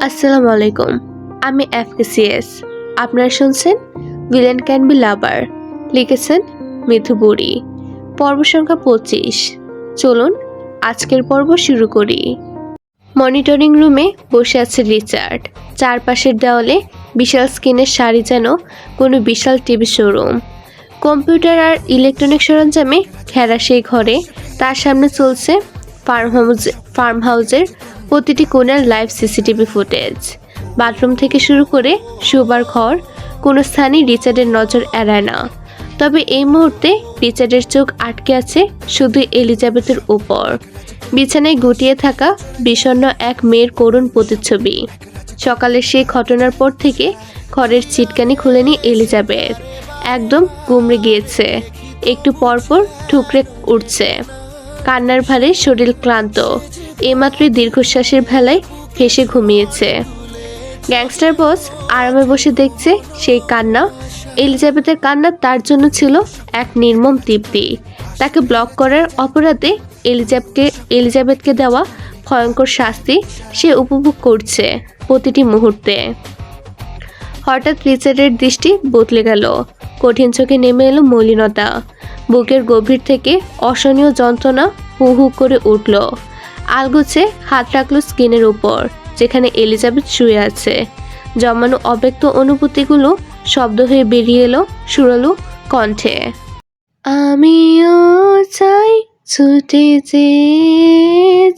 আসসালামু আলাইকুম। আমি এফকেসিএস। আপনারা শুনছেন ভিলেন ক্যান বি লাভার, লিখেছেন মিথু বুড়ি। পর্ব সংখ্যা 25। চলুন আজকের পর্ব শুরু করি। মনিটরিং রুমে বসে আছে রিচার্ড। চারপাশের দেওয়ালে বিশাল স্ক্রিনের সারি, যেন কোনো বিশাল টিভি শোরুম। কম্পিউটার আর ইলেকট্রনিক সরঞ্জামে ঘেরা সেই ঘরে তার সামনে চলছে ফার্ম হাউসের প্রতিটি কোণার লাইভ সিসিটিভি ফুটেজ। বাথরুম থেকে শুরু করে শোবার ঘর, কোনো স্থানই রিচার্ডের নজর এড়ায় না। তবে এই মুহূর্তে রিচার্ডের চোখ আটকে আছে শুধু এলিজাবেথের উপর। বিছানায় গুটিয়ে থাকা বিষণ্ণ এক মেয়ের করুণ প্রতিচ্ছবি। সকালের সেই ঘটনার পর থেকে ঘরের চিটকানি খুলেনি এলিজাবেথ। একদম গুমড়ে গিয়েছে, একটু পরপর ঠুকরে উঠছে। কান্নার ভারে শরীর ক্লান্ত, এইমাত্রই দীর্ঘশ্বাসের ভেলায় ফেসে ঘুমিয়েছে। গ্যাংস্টার বস আরামে বসে দেখছে সেই কান্না। এলিজাবেথের কান্না তার জন্য ছিল এক নির্মম তৃপ্তি। তাকে ব্লক করার অপরাধে এলিজাবেথকে দেওয়া ভয়ঙ্কর শাস্তি সে উপভোগ করছে প্রতিটি মুহূর্তে। হঠাৎ রিচার্ডের দৃষ্টি বদলে গেল। কঠিন চোখে নেমে এলো মলিনতা। বুকের গভীর থেকে অসহনীয় যন্ত্রণা হু হু করে উঠল। আলগোছে হাত রাখলো স্কিনের উপর, যেখানে এলিজাবেথ শুয়ে আছে। জমানো অব্যক্ত অনুভূতিগুলো শব্দ হয়ে বেরিয়ে এলো সুরালো কণ্ঠে। আমিও চাই ছুটে যে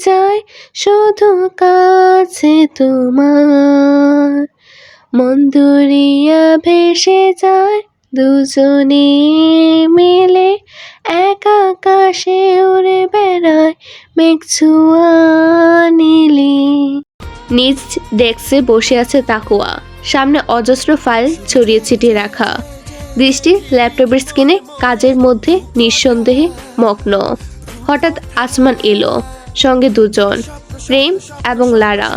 যাই শুধু কাছে তোমার, মন দরিয়া ভেসে যায় দুজনে মিলে, এক আকাশে উড়ে বেড়ায় মেঘ ছোঁয়া নীলি। নিজ ডেস্কে বসে আছে তাকুয়া, সামনে অজস্র ফাইল ছড়িয়ে ছিটিয়ে রাখা। দৃষ্টি ল্যাপটপের স্ক্রিনে, কাজের মধ্যে নিঃসন্দেহে মগ্ন। হঠাৎ আসমান এলো, সঙ্গে দুজন, প্রেম এবং লারা।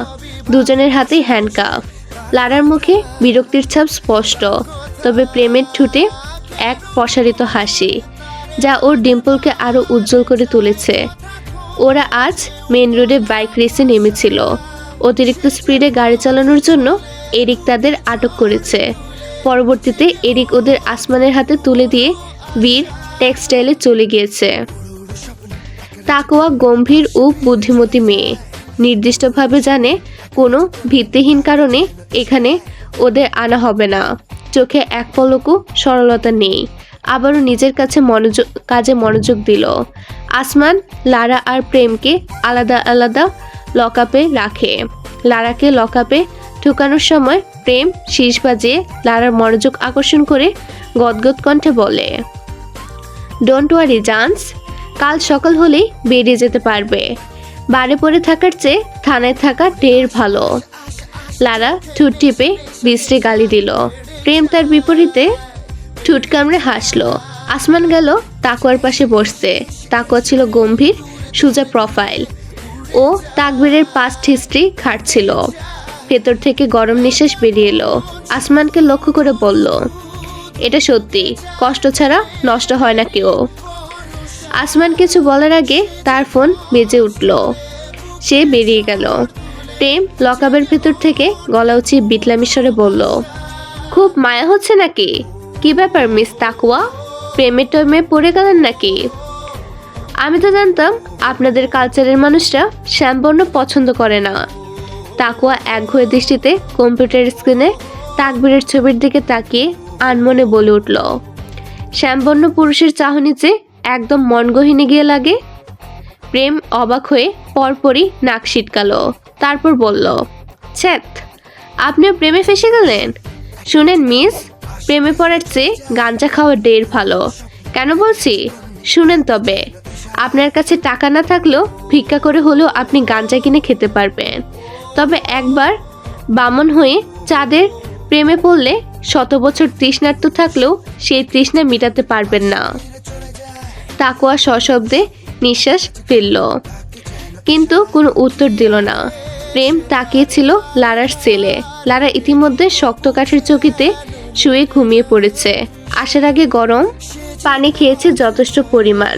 দুজনের হাতেই হ্যান্ডকাফ। লারার মুখে বিরক্তির ছাপ স্পষ্ট, তবে প্রেমের ঠোঁটে এক প্রসারিত হাসি, যা ওর ডিম্পলকে আরো উজ্জ্বল করে তুলেছে। ওরা আজ মেন রোডে বাইক রেসে নেমেছিল। অতিরিক্ত স্পিডে গাড়ি চালানোর জন্য এরিক তাদের আটক করেছে। পরবর্তীতে এরিক ওদের আসমানের হাতে তুলে দিয়ে বীর টেক্সটাইলে চলে গিয়েছে। তাকওয়া গম্ভীর ও বুদ্ধিমতী মেয়ে, নির্দিষ্টভাবে জানে কোনো ভিত্তিহীন কারণে এখানে ওদের আনা হবে না। চোখে এক পলকও সরলতা নেই। আবারও নিজের কাজে মনোযোগ দিল। আসমান লারা আর প্রেমকে আলাদা আলাদা লকআপে রাখে। লারাকে লকআপে ঢুকানোর সময় প্রেম শীষ বাজিয়ে লারার মনোযোগ আকর্ষণ করে গদগদ কণ্ঠে বলে, ডোন্ট ওয়ারি জান্স, কাল সকাল হলেই বেরিয়ে যেতে পারবে। বাড়ি পড়ে থাকার চেয়ে থানায় থাকা ঢের ভালো। লারা ঠোঁট টিপে বিশ্রী গালি দিল। প্রেম তার বিপরীতে ঠোঁট কামড়ে হাসলো। আসমান গেল তাকুয়ার পাশে বসতে। তাকুয়া ছিল গম্ভীর, সোজা প্রোফাইল। ও তাকবীরের পাস্ট হিস্ট্রি ঘাটছিল। ভেতর থেকে গরম নিঃশ্বাস বেরিয়ে এলো। আসমানকে লক্ষ্য করে বলল, এটা সত্যি, কষ্ট ছাড়া নষ্ট হয় না কেউ। আসমান কিছু বলার আগে তার ফোন বেজে উঠল। সে বেরিয়ে গেল। প্রেম লকআপের ভেতর থেকে গলা উঁচিয়ে বিটলামি স্বরে বলল, খুব মায়া হচ্ছে নাকি? কি ব্যাপার মিস তাকুয়া, প্রেমের টমে পড়ে গেলেন নাকি? আমি তো জানতাম আপনাদের কালচারের মানুষরা শ্যামবর্ণ পছন্দ করে না। তাকুয়া একঘয়ে দৃষ্টিতে কম্পিউটার স্ক্রিনে তাকবীরের ছবির দিকে তাকিয়ে আনমনে বলে উঠল, শ্যামবর্ণ পুরুষের চাহনি যে একদম মনগহিনে গিয়ে লাগে। প্রেম অবাক হয়ে পরপরই নাক সিটকালো। তারপর বলল, ছ্যাত, আপনিও প্রেমে ফেসে গেলেন? শুনেন মিস, প্রেমে পড়ার চেয়ে গাঞ্জা খাওয়া ঢের ভালো। কেন বলছি শুনেন তবে। আপনার কাছে টাকা না থাকলেও ভিক্ষা করে হলেও আপনি গাঞ্জা কিনে খেতে পারবেন। তবে একবার বামন হয়ে চাঁদের প্রেমে পড়লে 100 বছর তৃষ্ণার্ত থাকলেও সেই তৃষ্ণা মিটাতে পারবেন না। তাকুয়া সশব্দে নিঃশ্বাস ফেলল, কিন্তু কোনো উত্তর দিল না। প্রেম তাকিয়েছিল লারার সেলে। লারা ইতিমধ্যে শক্ত কাঠের চৌকিতে শুয়ে ঘুমিয়ে পড়েছে। আসার আগে গরম পানি খেয়েছে যথেষ্ট পরিমাণ।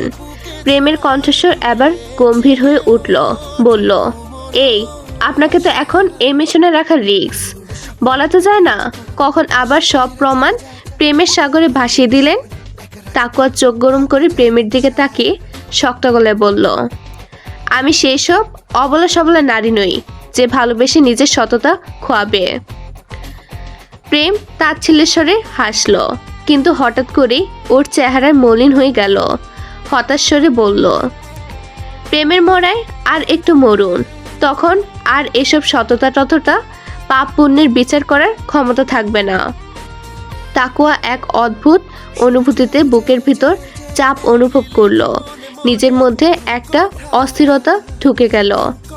প্রেমের কণ্ঠস্বর এবার গম্ভীর হয়ে উঠল, বলল, এই আপনাকে তো এখন এই মিশনে রাখার রিস্ক। বলা তো যায় না কখন আবার সব প্রমাণ প্রেমের সাগরে ভাসিয়ে দিলেন। তাকুয়া চোখ গরম করে প্রেমের দিকে তাকিয়ে শক্ত গলায় বলল, আমি সেই সব অবলা সবলা নারী নই যে ভালোবেসে নিজের সততা খোয়াবে। প্রেম তাচ্ছিল্যের স্বরে হাসল, কিন্তু হঠাৎ করেই ওর চেহারায় মলিন হয়ে গেল। হতাশ স্বরে বলল, প্রেমের মরায় আর একটু মরুন, তখন আর এসব সততা টততা পাপ পুণ্যের বিচার করার ক্ষমতা থাকবে না। তাকুয়া এক অদ্ভুত অনুভূতিতে বুকের ভিতর চাপ অনুভব করলো। নিজের মধ্যে একটা অস্থিরতা ঢুকে গেল।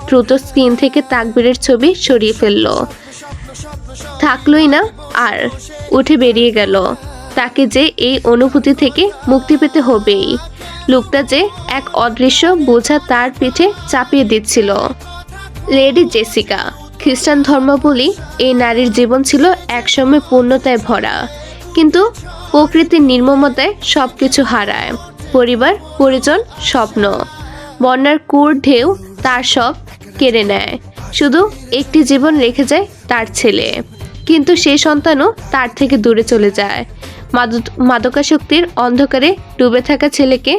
দ্রুত স্ক্রিন থেকে তাকবীরের ছবি সরিয়ে ফেলল। থাকলোই না আর, উঠে বেরিয়ে গেল। তাকে যে এই অনুভূতি থেকে মুক্তি পেতে হবেই। লোকটা যে এক অদৃশ্য বোঝা তার পিঠে চাপিয়ে দিচ্ছিল। Lady Jessica. খ্রিস্টান ধর্মাবলী এই নারীর জীবন ছিল একসময় পূর্ণতায় ভরা, কিন্তু প্রকৃতির নির্মমতায় সবকিছু হারায়। পরিবার, পরিজন, স্বপ্ন, বন্যার কুর ঢেউ তার সব কেড়ে নেয়। শুধু একটি জীবন রেখে যায় তার ছেলে, কিন্তু সেই সন্তানও তার থেকে দূরে চলে যায়। মাদকাসক্তির অন্ধকারে ডুবে থাকা ছেলেকে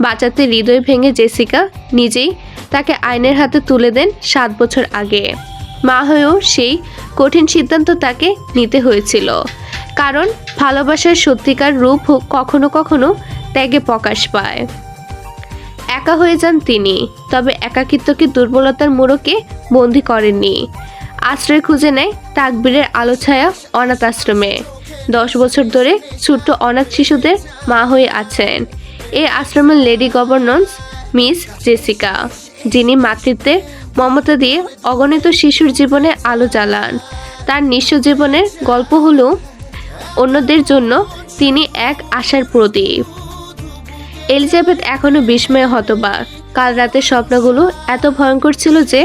বাঁচাতে হৃদয় ভেঙে জেসিকা নিজেই তাকে আইনের হাতে তুলে দেন 7 বছর আগে। মা হয়েও সেই কঠিন সিদ্ধান্ত তাকে নিতে হয়েছিল, কারণ ভালোবাসার সত্যিকার রূপ কখনো কখনো ত্যাগে প্রকাশ পায়। একা হয়ে যান তিনি, তবে একাকিত্বকে দুর্বলতার মোড়কে বন্দী করেননি। আশ্রয় খুঁজে নেয় তাকবীরের আলো ছায়া অনাথ আশ্রমে। 10 বছর ধরে ছোট্ট অনাথ শিশুদের মা হয়ে আছেন এই আশ্রমের লেডি গভর্নন্স মিস জেসিকা, যিনি মাতৃত্বের মমতা দিয়ে অগণিত শিশুর জীবনে আলো জ্বালান। তার নিঃস্ব জীবনের গল্প হলেও অন্যদের জন্য তিনি এক আশার প্রদীপ। এলিজাবেথ এখনো বিস্ময়ে হতবাক। কাল রাতের স্বপ্নগুলো এত ভয়ঙ্কর ছিল যে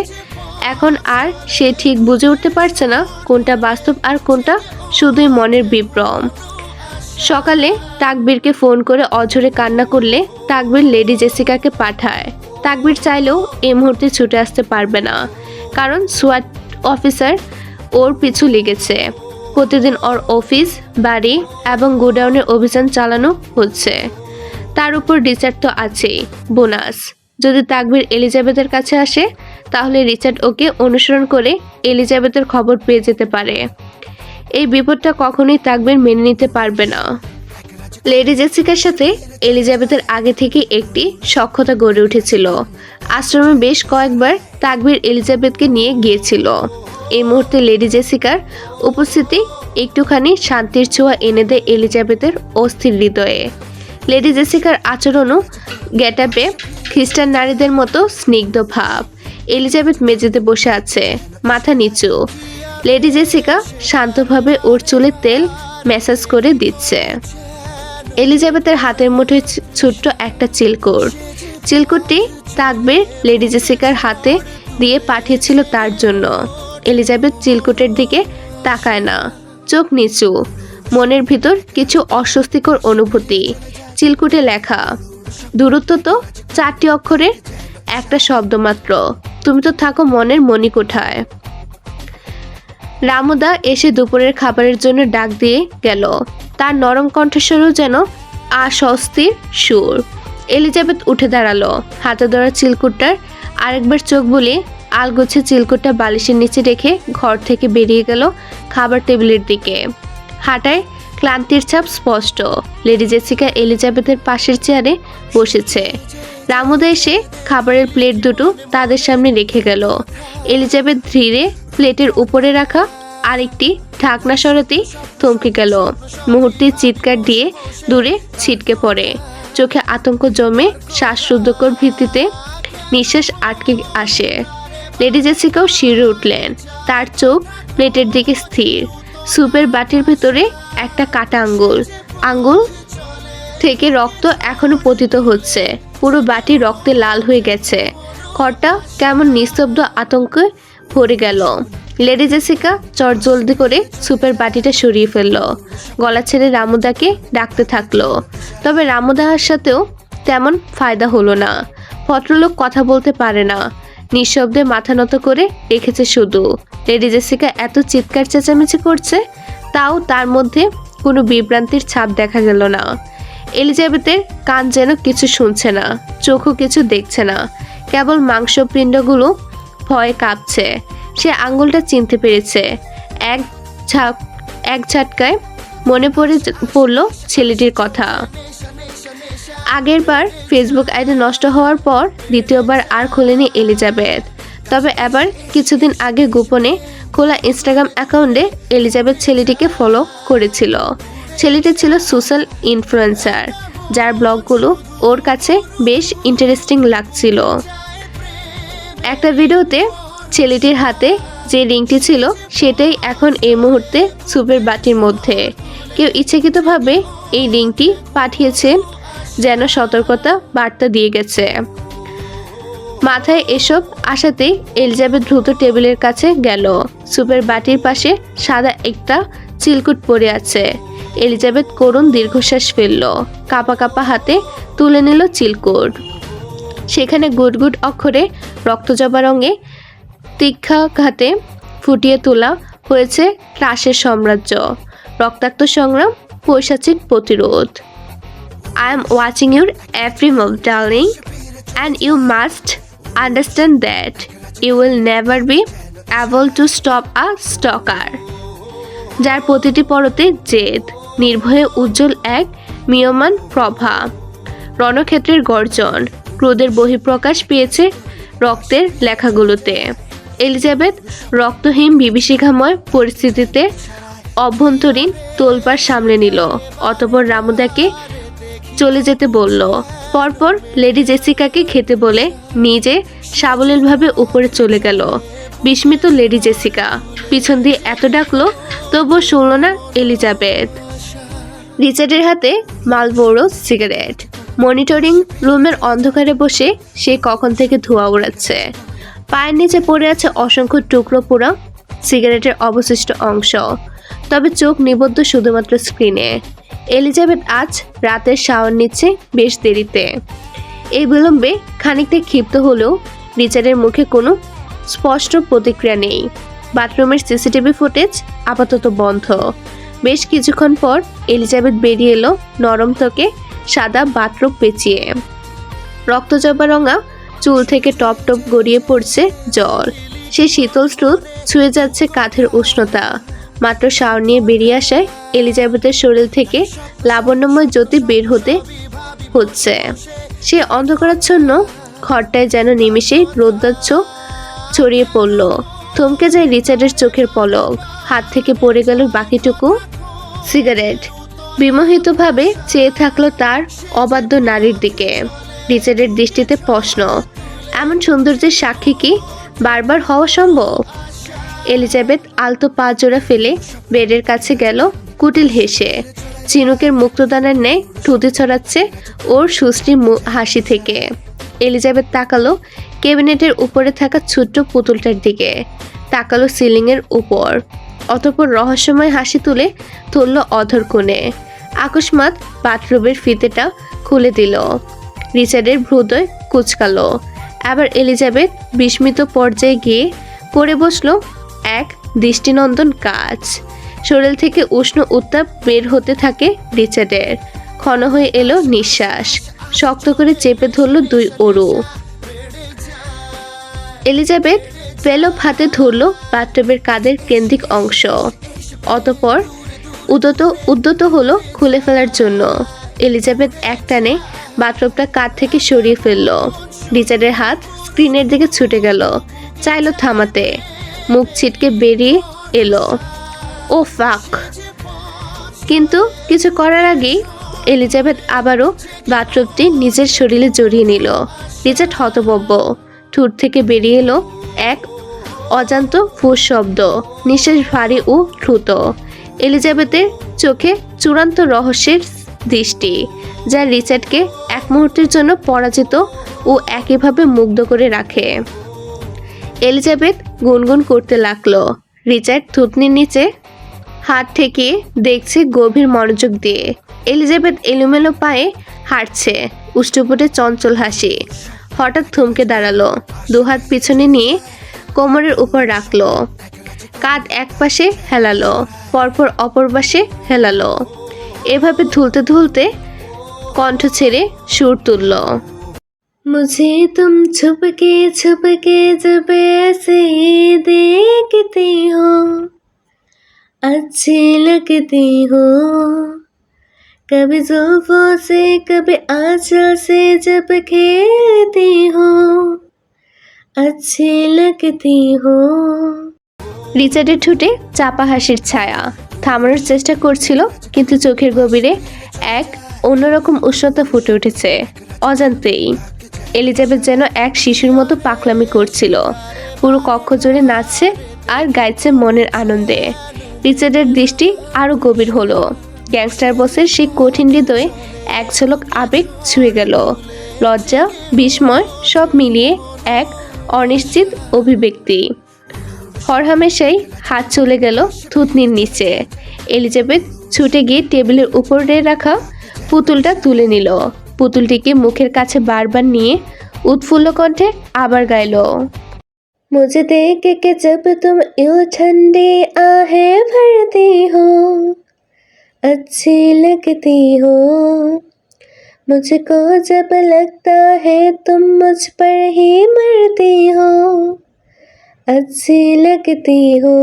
এখন আর সে ঠিক বুঝে উঠতে পারছে না কোনটা বাস্তব আর কোনটা শুধুই মনের বিভ্রম। সকালে তাকবীরকে ফোন করে অঝরে কান্না করলে তাকবীর লেডি জেসিকাকে পাঠায়। তাকবীর চাইলেও এই মুহূর্তে ছুটে আসতে পারবে না, কারণ সোয়াট অফিসার ওর পিছু লেগেছে। প্রতিদিন ওর অফিস, বাড়ি এবং গোডাউনের অভিযান চালানো হচ্ছে। তার উপর রিচার্ড তো আছেই, বোনাস। যদি তাকবীর এলিজাবেথের কাছে আসে, তাহলে রিচার্ড ওকে অনুসরণ করে এলিজাবেথের খবর পেয়ে যেতে পারে। এই বিপদটা কখনোই তাকবীর মেনে নিতে পারবে না। লেডি জেসিকার সাথে এলিজাবেথের আগে থেকে একটি সখ্যতা গড়ে উঠেছিল। আশ্রমে বেশ কয়েকবার তাকবীর এলিজাবেথকে নিয়ে গিয়েছিল। এই মুহূর্তে লেডি জেসিকার উপস্থিতি একটুখানি শান্তির ছোঁয়া এনে দেয় এলিজাবেথের অস্থির হৃদয়ে। লেডি জেসিকার আচরণও গেটআপে খ্রিস্টান নারীদের মতো স্নিগ্ধ ভাব। এলিজাবেথ মেঝেতে বসে আছে, মাথা নিচু। লেডি জেসিকা শান্তভাবে ওর চুলে তেল ম্যাসাজ করে দিচ্ছে। এলিজাবেথের হাতের মুঠোয় ছোট্ট একটা চিলকুট। চিলকুটটি তাকবীর লেডি জেসিকার হাতে দিয়ে পাঠিয়েছিল তার জন্য। এলিজাবেথ চিলকুটের দিকে তাকায় না, চোখ নিচু। মনের ভিতর কিছু অস্বস্তিকর অনুভূতি। চিলকুটে লেখা, দূরত্ব তো 4টি অক্ষরের একটা শব্দ মাত্র, তুমি তো থাকো মনের মণিকোঠায়। রামুদা এসে দুপুরের খাবারের জন্য ডাক দিয়ে গেল। তার নরম কণ্ঠস্বরেও যেন অস্বস্তির সুর। এলিজাবেথ উঠে দাঁড়ালো, হাতে ধরা চিলকুটটার আরেকবার চোখ বুলিয়ে আলগোছে চিলকুটটা বালিশের নিচে রেখে ঘর থেকে বেরিয়ে গেল খাবার টেবিলের দিকে। হাঁটায় ক্লান্তির ছাপ স্পষ্ট। লেডি জেসিকা এলিজাবেথের পাশের চেয়ারে বসেছে। রামুদা এসে খাবারের প্লেট দুটো তাদের সামনে রেখে গেল। এলিজাবেথ ধীরে প্লেটের উপরে রাখা আরেকটি ঢাকনা সরাতেই থমকে গেল। মুহূর্তে চিৎকার দিয়ে দূরে ছিটকে পড়ে। চোখে আতঙ্ক জমে শ্বাসরুদ্ধকর ভিত্তিতে নিঃশ্বাস আটকে আসে। লেডি জেসিকাও শিউরে উঠলেন। তার চোখ প্লেটের দিকে স্থির। স্যুপের বাটির ভেতরে একটা কাটা আঙ্গুল থেকে রক্ত এখনো পতিত হচ্ছে। পুরো বাটি রক্তে লাল হয়ে গেছে। ঘরটা কেমন নিস্তব্ধ আতঙ্কে ভরে গেল। লেডি জেসিকা চটজলদি করে স্যুপের বাটিটা সরিয়ে ফেলল। গলা ছেড়ে রামুদাকে ডাকতে থাকলো। তবে রামুদার সাথেও তেমন ফায়দা হলো না। ভদ্রলোক কথা বলতে পারে না। নিঃশব্দে মাথা নত করে রেখেছে শুধু। লেডি জেসিকা এত চিৎকার চেঁচামেচি করছে, তাও তার মধ্যে কোনো বিভ্রান্তির ছাপ দেখা গেল না। এলিজাবেথের কান যেন কিছু শুনছে না, চোখও কিছু দেখছে না, কেবল মাংসপিণ্ডগুলো ভয়ে কাঁপছে। সে আঙ্গুলটা চিনতে পেরেছে। এক ঝাটকায় মনে পড়ল ছেলেটির কথা। আগের বার ফেসবুক আইডি নষ্ট হওয়ার পর দ্বিতীয়বার আর খোলেনি এলিজাবেথ। তবে এবার কিছুদিন আগে গোপনে খোলা ইনস্টাগ্রাম অ্যাকাউন্টে এলিজাবেথ ছেলেটিকে ফলো করেছিল। ছেলেটি ছিল সোশ্যাল ইনফ্লুয়েন্সার, যার ব্লগগুলো ওর কাছে বেশ ইন্টারেস্টিং লাগছিল। একটা ভিডিওতে ছেলেটির হাতে যে রিংটি ছিল সেটাই এখন এই মুহূর্তে সুপের বাটির মধ্যে। কেউ ইচ্ছাকৃতভাবে এই রিংটি পাঠিয়েছেন, যেন সতর্কতা বার্তা দিয়ে গেছে। মাথায় এসব আসাতেই এলিজাবেথ দ্রুত টেবিলের কাছে গেল। সুপের বাটির পাশে সাদা একটা চিলকুট পড়ে আছে। এলিজাবেথ করুণ দীর্ঘশ্বাস ফেলল, কাঁপা কাঁপা হাতে তুলে নিল চিলকুট। সেখানে গুড গুড অক্ষরে রক্তজবা রঙে তীক্ষ্ণাঘাতে ফুটিয়ে তোলা হয়েছে ক্লাসের সাম্রাজ্য, রক্তাক্ত সংগ্রাম, পৈশাচিক প্রতিরোধ। I am watching your every move, darling, and you must understand that you will never be able to stop a stalker. যার প্রতিটি পরতে জেদ, নির্ভয়ে উজ্জ্বল এক মিয়মান প্রভা, রণক্ষেত্রের গর্জন, ক্রোধের বহিঃপ্রকাশ পেয়েছে রক্তের লেখাগুলোতে। এলিজাবেথ রক্তহীন বিভীষিকাময় পরিস্থিতিতে অভ্যন্তরীণ তোলপাড় সামলে নিল। অতঃপর রামুদাকে চলে যেতে বলল। পরপর লেডি জেসিকাকে খেতে বলে নিজে সাবলীলভাবে উপরে চলে গেল। বিস্মিত লেডি জেসিকা পিছন দিয়ে এত ডাকলো, তবুও শুনল না এলিজাবেথ। রিচার্ডের হাতে মালবোরো সিগারেট। মনিটরিং রুমের অন্ধকারে বসে সে কখন থেকে ধোঁয়া উড়াচ্ছে। পায়ের নিচে পড়ে আছে অসংখ্য টুকরো পোড়া সিগারেটের অবশিষ্ট অংশ। তবে চোখ নিবদ্ধ শুধুমাত্র স্ক্রিনে। এলিজাবেথ আজ রাতের শাওয়ার নিচ্ছে বেশ দেরিতে। এই বিলম্বে খানিকটা ক্ষিপ্ত হলেও রিচার্ডের মুখে কোনো স্পষ্ট প্রতিক্রিয়া নেই। বাথরুমের সিসিটিভি ফুটেজ আপাতত বন্ধ। বেশ কিছুক্ষণ পর এলিজাবেথ বেরিয়ে এলো নরম ত্বকে সাদা বাথরুম পেঁচিয়ে। রক্তজবা রঙা চুল থেকে টপ টপ গড়িয়ে পড়ছে জল। সেই শীতল স্রোত ছুঁয়ে যাচ্ছে কাঁধের উষ্ণতা। মাত্র শাওয়ার নিয়ে বেরিয়ে আসায় এলিজাবেথের শরীর থেকে লাবণ্যময় জ্যোতি বের হতে হচ্ছে। সে অন্ধকারাচ্ছন্ন ঘরটায় যেন নিমেষেই রৌদ্রাচ্ছ ছড়িয়ে পড়ল। থমকে যায় রিচার্ডের চোখের পলক। হাত থেকে পড়ে গেল বাকিটুকু সিগারেট। বিমোহিতভাবে চেয়ে থাকলো তার অবাধ্য নারীর দিকে। রিচার্ডের দৃষ্টিতে প্রশ্ন, এমন সৌন্দর্যের সাক্ষী কি বারবার হওয়া সম্ভব? এলিজাবেথ আলতো পা জোড়া ফেলে বেডের কাছে গেল কুটিল হেসে। চিনুকের মুক্তদানার ন্যায় ঠুতে ছড়াচ্ছে ওর সুশ্রী হাসি থেকে। এলিজাবেথ তাকালো ক্যাবিনেটের উপরে থাকা ছোট্ট পুতুলটার দিকে, তাকালো সিলিংয়ের উপর। অতঃপর রহস্যময় হাসি তুলে তুলল অধর কোণে। আকস্মাৎ বাথরুমের ফিতেটা খুলে দিল। রিচার্ডের ভ্রুদয় কুচকালো। আবার এলিজাবেথ বিস্মিত পর্যায়ে গিয়ে পড়ে বসল এক দৃষ্টিনন্দন কাজ। শরীর থেকে উষ্ণ উত্তাপ বের হতে থাকে রিচার্ডের। ক্ষণ হয়ে এলো নিঃশ্বাস। শক্ত করে চেপে ধরল দুই অরু। এলিজাবেথ পেলব হাতে ধরল বাথটবের কাঁধের কেন্দ্রিক অংশ। অতঃপর উদ্যত হলো খুলে ফেলার জন্য। এলিজাবেথ একটানে বাথটবটা কাঁধ থেকে সরিয়ে ফেলল। রিচার্ডের হাত স্ক্রিনের দিকে ছুটে গেল, চাইলো থামাতে। মুখ ছিটকে বেরিয়ে এলো, ও ফাক। কিন্তু কিছু করার আগেই এলিজাবেথ আবারও বাথটবটি নিজের শরীরে জড়িয়ে নিল। রিচার্ড হতভম্ব। ঠোঁট থেকে বেরিয়ে এলো এক অজান্ত ফুস শব্দ। নিঃশ্বাস ভারী ও দ্রুত। এলিজাবেথের চোখে চূড়ান্ত রহস্যের দৃষ্টি, যা রিচার্ডকে এক মুহূর্তের জন্য পরাজিত ও একইভাবে মুগ্ধ করে রাখে। এলিজাবেথ গুনগুন করতে লাগলো। রিচার্ড থুতনির নিচে হাত ঠেকিয়ে দেখছে গভীর মনোযোগ দিয়ে। এলিজাবেথ এলোমেলো পায়ে হাঁটছে, উষ্ঠপুটে চঞ্চল হাসি। হঠাৎ থমকে দাঁড়ালো, দুহাত পিছনে নিয়ে কোমরের উপর রাখলো, কাঁধ এক পাশে হেলালো, পরপর অপর পাশে হেলালো। এভাবে ধুলতে ধুলতে কণ্ঠ ছেড়ে সুর তুলল। मुझे तुम छुपके छुपके जब ऐसे देखती हो अच्छी लगती हो कभी जुल्फों से कभी आंचल से जब खेलती हो अच्छी लगती हो। রিচার্ডের ঠোঁটে চাপা হাসির ছায়া, থামানোর চেষ্টা করছিল কিন্তু চোখের গভীরে এক অন্যরকম উষ্ণতা ফুটে উঠেছে অজান্তেই। এলিজাবেথ যেন এক শিশুর মতো পাকলামি করছিল, পুরো কক্ষ জুড়ে নাচছে আর গাইছে মনের আনন্দে। রিচার্ডের দৃষ্টি আরো গভীর হলো, গ্যাংস্টার বসের সেই কঠিন হৃদয়ে এক ঝলক আবেগ ছুঁয়ে গেল, লজ্জা বিস্ময় সব মিলিয়ে এক অনিশ্চিত অভিব্যক্তি। হরহামেশাই হাত চলে গেল থুতনির নিচে। এলিজাবেথ ছুটে গিয়ে টেবিলের উপরে রাখা পুতুলটা তুলে নিল, পুতুলটিকে মুখের কাছে বারবার নিয়ে উৎফুল্ল কণ্ঠে আবার গাইল। मुझे देख के जब तुम यूं ठंडी आहें भरती हो अच्छी लगती हो मुझको जब लगता है तुम मुझ पर ही मरती हो अच्छी लगती हो।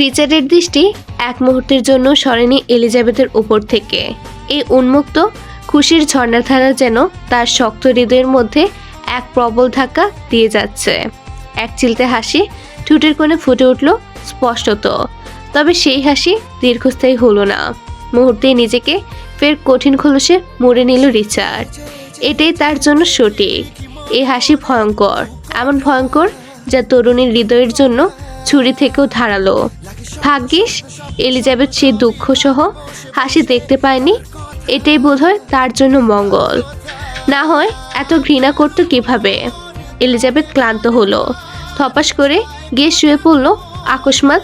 রিচার্ডের দৃষ্টি এক মুহূর্তের জন্য সরেনি এলিজাবেথের উপর থেকে। এই উন্মুক্ত খুশির ঝর্ণাধারা যেন তার শক্ত হৃদয়ের মধ্যে এক প্রবল ধাক্কা দিয়ে যাচ্ছে। এক চিলতে হাসি ঠোঁটের কোণে ফুটে উঠল স্পষ্টত, তবে সেই হাসি দীর্ঘস্থায়ী হলো না। মুহূর্তেই নিজেকে ফের কঠিন খোলসে মুড়ে নিল রিচার্ড। এটাই তার জন্য সঠিক। এই হাসি ভয়ঙ্কর, এমন ভয়ঙ্কর যা তরুণীর হৃদয়ের জন্য ছুরি থেকেও ধারালো। ভাগ্যিস এলিজাবেথ সেই দুঃখসহ হাসি দেখতে পায়নি, এটাই বোধহয় তার জন্য মঙ্গল। না হয় এত ঘৃণা করতো কিভাবে। এলিজাবেথ ক্লান্ত হলো, থপাস করে গিয়ে শুয়ে পড়ল, আকস্মাৎ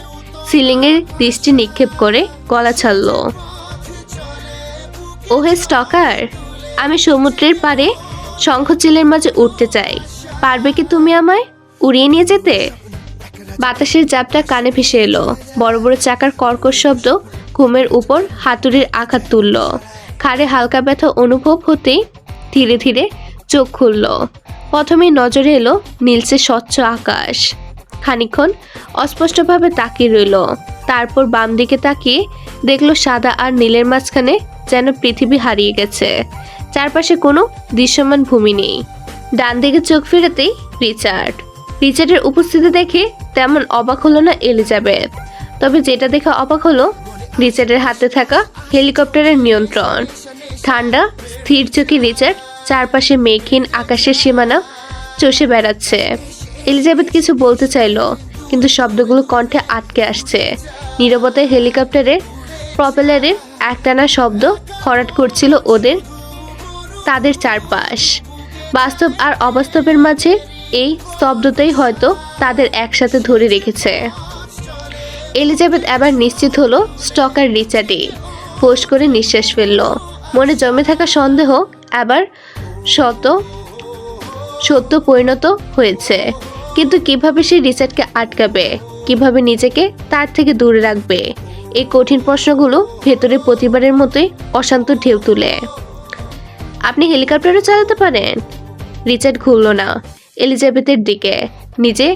সিলিংয়ের দৃষ্টি নিক্ষেপ করে গলা ছাড়ল। ওহে স্টকার, আমি সমুদ্রের পাড়ে শঙ্খচিলের মাঝে উঠতে চাই, পারবে কি তুমি আমায় উড়িয়ে নিয়ে যেতে? বাতাসের জাপটা কানে ভেসে এলো, বড় বড় চাকার কর্কশ শব্দ ঘুমের উপর হাতুড়ির আঘাত তুলল। ঘাড়ে হালকা ব্যথা অনুভব হতেই ধীরে ধীরে চোখ খুলল। প্রথমেই নজরে এলো নীলচে স্বচ্ছ আকাশ। খানিকক্ষণ অস্পষ্টভাবে তাকিয়ে রইল, তারপর বাম দিকে তাকিয়ে দেখলো সাদা আর নীলের মাঝখানে যেন পৃথিবী হারিয়ে গেছে, চারপাশে কোনো দৃশ্যমান ভূমি নেই। ডান দিকে চোখ ফেরাতেই রিচার্ডের উপস্থিতি দেখে তেমন অবাক হলো না এলিজাবেথ, তবে যেটা দেখে অবাক হলো রিচার্ডের হাতে থাকা হেলিকপ্টারের নিয়ন্ত্রণ। ঠান্ডা স্থির চোখে রিচার্ড চারপাশে মেঘহীন আকাশের সীমানা চষে বেড়াচ্ছে। এলিজাবেথ কিছু বলতে চাইল, কিন্তু শব্দগুলো কণ্ঠে আটকে আসছে। নীরবতায় হেলিকপ্টারের প্রপেলারের একটানা শব্দ ভরাট করছিল তাদের চারপাশ। বাস্তব আর অবাস্তবের মাঝে এই স্তব্ধতাই হয়তো তাদের একসাথে ধরে রেখেছে। এলিজাবেথ এবার নিশ্চিত হলো স্টকার রিচার্ডই। ফোঁস করে নিঃশ্বাস ফেলল, মনে জমে থাকা সন্দেহ এবার সত্য পরিণত হয়েছে। কিন্তু কিভাবে সে রিচার্ডকে আটকাবে, কিভাবে নিজেকে তার থেকে দূরে রাখবে, এই কঠিন প্রশ্নগুলো ভেতরে প্রতিবারের মতোই অশান্ত ঢেউ তুলে। আপনি হেলিকপ্টারও চালাতে পারেন? রিচার্ড ঘুরল না এলিজাবেথের দিকে, নিজে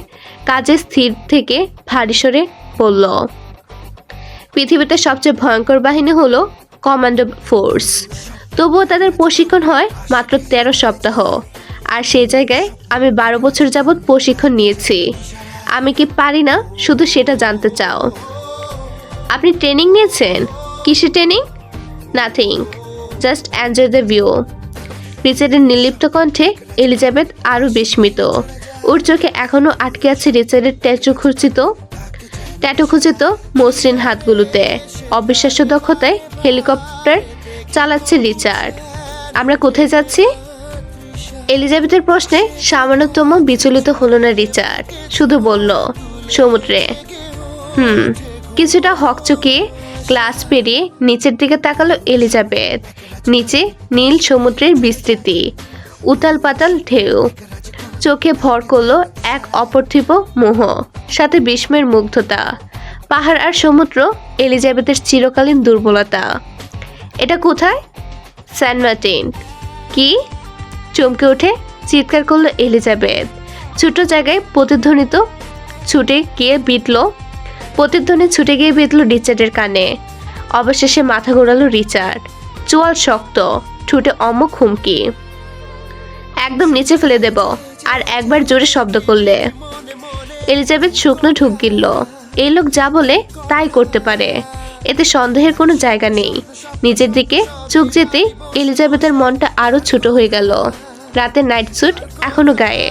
কাজে স্থির থেকে ভারী স্বরে বলল, পৃথিবীতে সবচেয়ে ভয়ঙ্কর বাহিনী হলো কমান্ডো ফোর্স, তবুও তাদের প্রশিক্ষণ হয় মাত্র 13 সপ্তাহ। আর সেই জায়গায় আমি 12 বছর যাবৎ প্রশিক্ষণ নিয়েছি। আমি কি পারি না শুধু সেটা জানতে চাও? আপনি ট্রেনিং নিয়েছেন? কিসের training? Nothing, just enjoy the view. রিচার্ডের নির্লিপ্ত কণ্ঠে এলিজাবেথ আরও বিস্মিত। ওর চোখে এখনও আটকে আছে রিচার্ডের ট্যাটু খুঁজিত মসৃণ হাতগুলোতে। অবিশ্বাস্য দক্ষতায় হেলিকপ্টার চালাচ্ছে রিচার্ড। আমরা কোথায় যাচ্ছি? এলিজাবেথের প্রশ্নে সামান্যতম বিচলিত হলো না রিচার্ড, শুধু বলল, সমুদ্রে। কিছুটা হকচকিয়ে গ্লাস পেরিয়ে নিচের দিকে তাকালো এলিজাবেথ। নিচে নীল সমুদ্রের বিস্তৃতি, উতাল পাতাল ঢেউ। চোখে ভর করলো এক অপার্থিব মোহ, সাথে বিস্ময়ের মুগ্ধতা। পাহাড় আর সমুদ্র এলিজাবেথের চিরকালীন দুর্বলতা। এটা কোথায়? সেন্ট মার্টিন। কি? চমকে উঠে চিৎকার করলো এলিজাবেথ। ছোট জায়গায় প্রতিধ্বনি ছুটে গিয়ে বিঁধল রিচার্ডের কানে। অবশেষে মাথা ঘোরালো রিচার্ড। চোয়াল শক্ত, ঠোঁটে অমুক হুমকি। একদম নিচে ফেলে দেব আর একবার জোরে শব্দ করলে। এলিজাবেথ শুকনো ঢুক গিলল। এই লোক যা বলে তাই করতে পারে, এতে সন্দেহের কোনো জায়গা নেই। নিজের দিকে চোখ যেতেই এলিজাবেথের মনটা আরো ছোট হয়ে গেল। রাতে নাইট স্যুট এখনো গায়ে।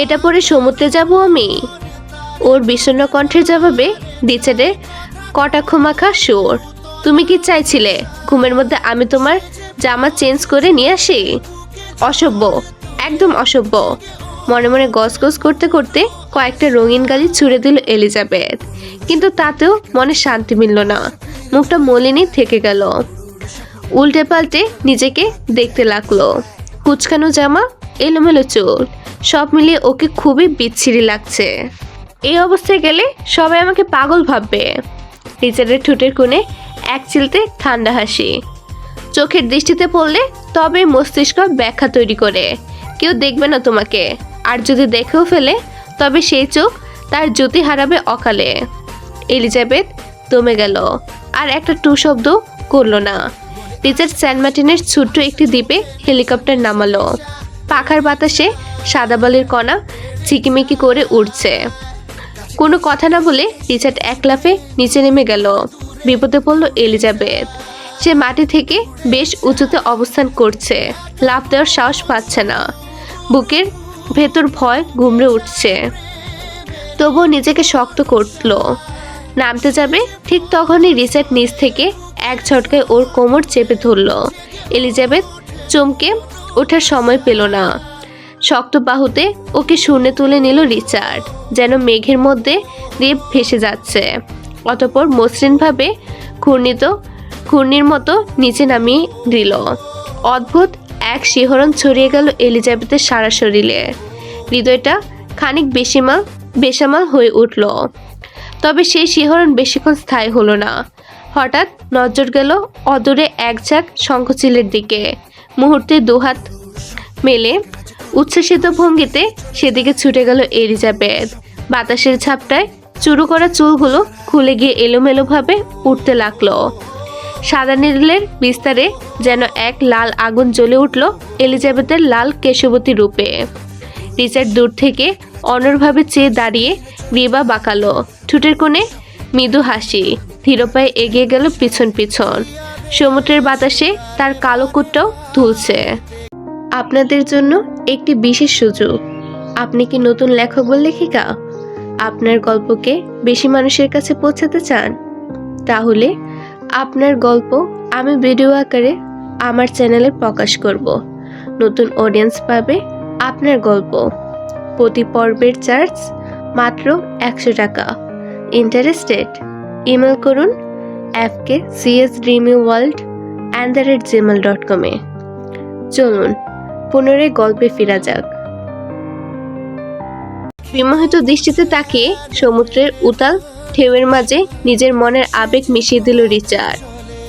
এটা পরে সমুদ্রে যাব আমি? ওর বিষণ্ণ কণ্ঠের জবাবে রিচার্ডের কটাক্ষ মাখা সুর। তুমি কি চাইছিলে ঘুমের মধ্যে আমি তোমার জামা চেঞ্জ করে নিয়ে আসি? অসভ্য, একদম অসভ্য। মনে মনে গসগস করতে করতে কয়েকটা রঙিন গালি ছুড়ে দিল এলিজাবেথ, কিন্তু তাতেও মনে শান্তি মিলল না। মুখটা মলিনই থেকে গেল। উল্টে পাল্টে নিজেকে দেখতে লাগলো। কুচকানো জামা, এলোমেলো চুল, সব মিলিয়ে ওকে খুবই বিচ্ছিরি লাগছে। এই অবস্থায় গেলে সবাই আমাকে পাগল ভাববে। রিচার্ডের ঠোঁটের কোণে এক চিলতে ঠান্ডা হাসি। চোখের দৃষ্টিতে পড়লে তবেই মস্তিষ্ক ব্যাখ্যা তৈরি করে। কেউ দেখবে না তোমাকে, আর যদি দেখেও ফেলে তবে সেই চোখ তার জ্যোতি হারাবে অকালে। এলিজাবেথ দমে গেল, আর একটা টু শব্দ করল না। রিচার্ড সেন্ট মার্টিনের ছোট্ট একটি দ্বীপে হেলিকপ্টার নামালো। পাখার বাতাসে সাদা বালির কণা ঝিকিমিকি করে উঠছে। কোনো কথা না বলে রিচার্ড এক লাফে নিচে নেমে গেল। বিপদে পড়ল এলিজাবেথ। সে মাটি থেকে বেশ উঁচুতে অবস্থান করছে, লাফ দেওয়ার সাহস পাচ্ছে না। বুকের ভেতর ভয় গুমড়ে উঠছে, তবুও নিজেকে শক্ত করল। নামতে যাবে ঠিক তখনই রিচার্ড নিচ থেকে এক ঝটকায় ওর কোমর চেপে ধরল। এলিজাবেথ চমকে ওঠার সময় পেল না। শক্ত বাহুতে ওকে শূন্যে তুলে নিল রিচার্ড, যেন মেঘের মধ্যে দিয়ে ভেসে যাচ্ছে। অতঃপর মসৃণভাবে ঘূর্ণির মতো নিচে নামিয়ে দিল। অদ্ভুত এক শিহরণ ছড়িয়ে গেল এলিজাবেথের সারা শরীরে। হৃদয়টা খানিক বেসামাল হয়ে উঠল। তবে সেই শিহরণ বেশিক্ষণ স্থায়ী হলো না। হঠাৎ নজর গেল অদূরে এক ঝাঁক শঙ্খচিলের দিকে। মুহূর্তে দুহাত মেলে উচ্ছ্বসিত ভঙ্গিতে সেদিকে ছুটে গেল এলিজাবেথ। বাতাসের ঝাপটায় চুরু করা চুলগুলো খুলে গিয়ে এলোমেলোভাবে উঠতে লাগলো। সাদা নীলের বিস্তারে যেন এক লাল আগুন জ্বলে উঠল এলিজাবেথের লাল কেশবতী রূপে। রিচার্ড দূর থেকে অনড়ভাবে চেয়ে দাঁড়িয়ে গ্রীবা বাঁকালো। ঠোঁটের কোণে মৃদু হাসি। ধীর পায়ে এগিয়ে গেল পিছন পিছন। সমুদ্রের বাতাসে তার কালো কুটটাও ধুলছে। আপনাদের জন্য একটি বিশেষ সুযোগ। আপনি কি নতুন লেখক বা লেখিকা? আপনার গল্পকে বেশি মানুষের কাছে পৌঁছাতে চান? তাহলে আপনার গল্প আমি ভিডিও আকারে আমার চ্যানেলে প্রকাশ করব। নতুন অডিয়েন্স পাবে আপনার গল্প। প্রতি পর্বের চার্জ মাত্র 100 টাকা। ইন্টারেস্টেড? ইমেল করুন fkcsdreamyworld@gmail.com এ। চলুন পুনরায় গল্পে ফেরা যাক। বিমোহিত দৃষ্টিতে তাকিয়ে সমুদ্রের উতাল ঢেউয়ের মাঝে নিজের মনের আবেগ মিশিয়ে দিল রিচার্ড।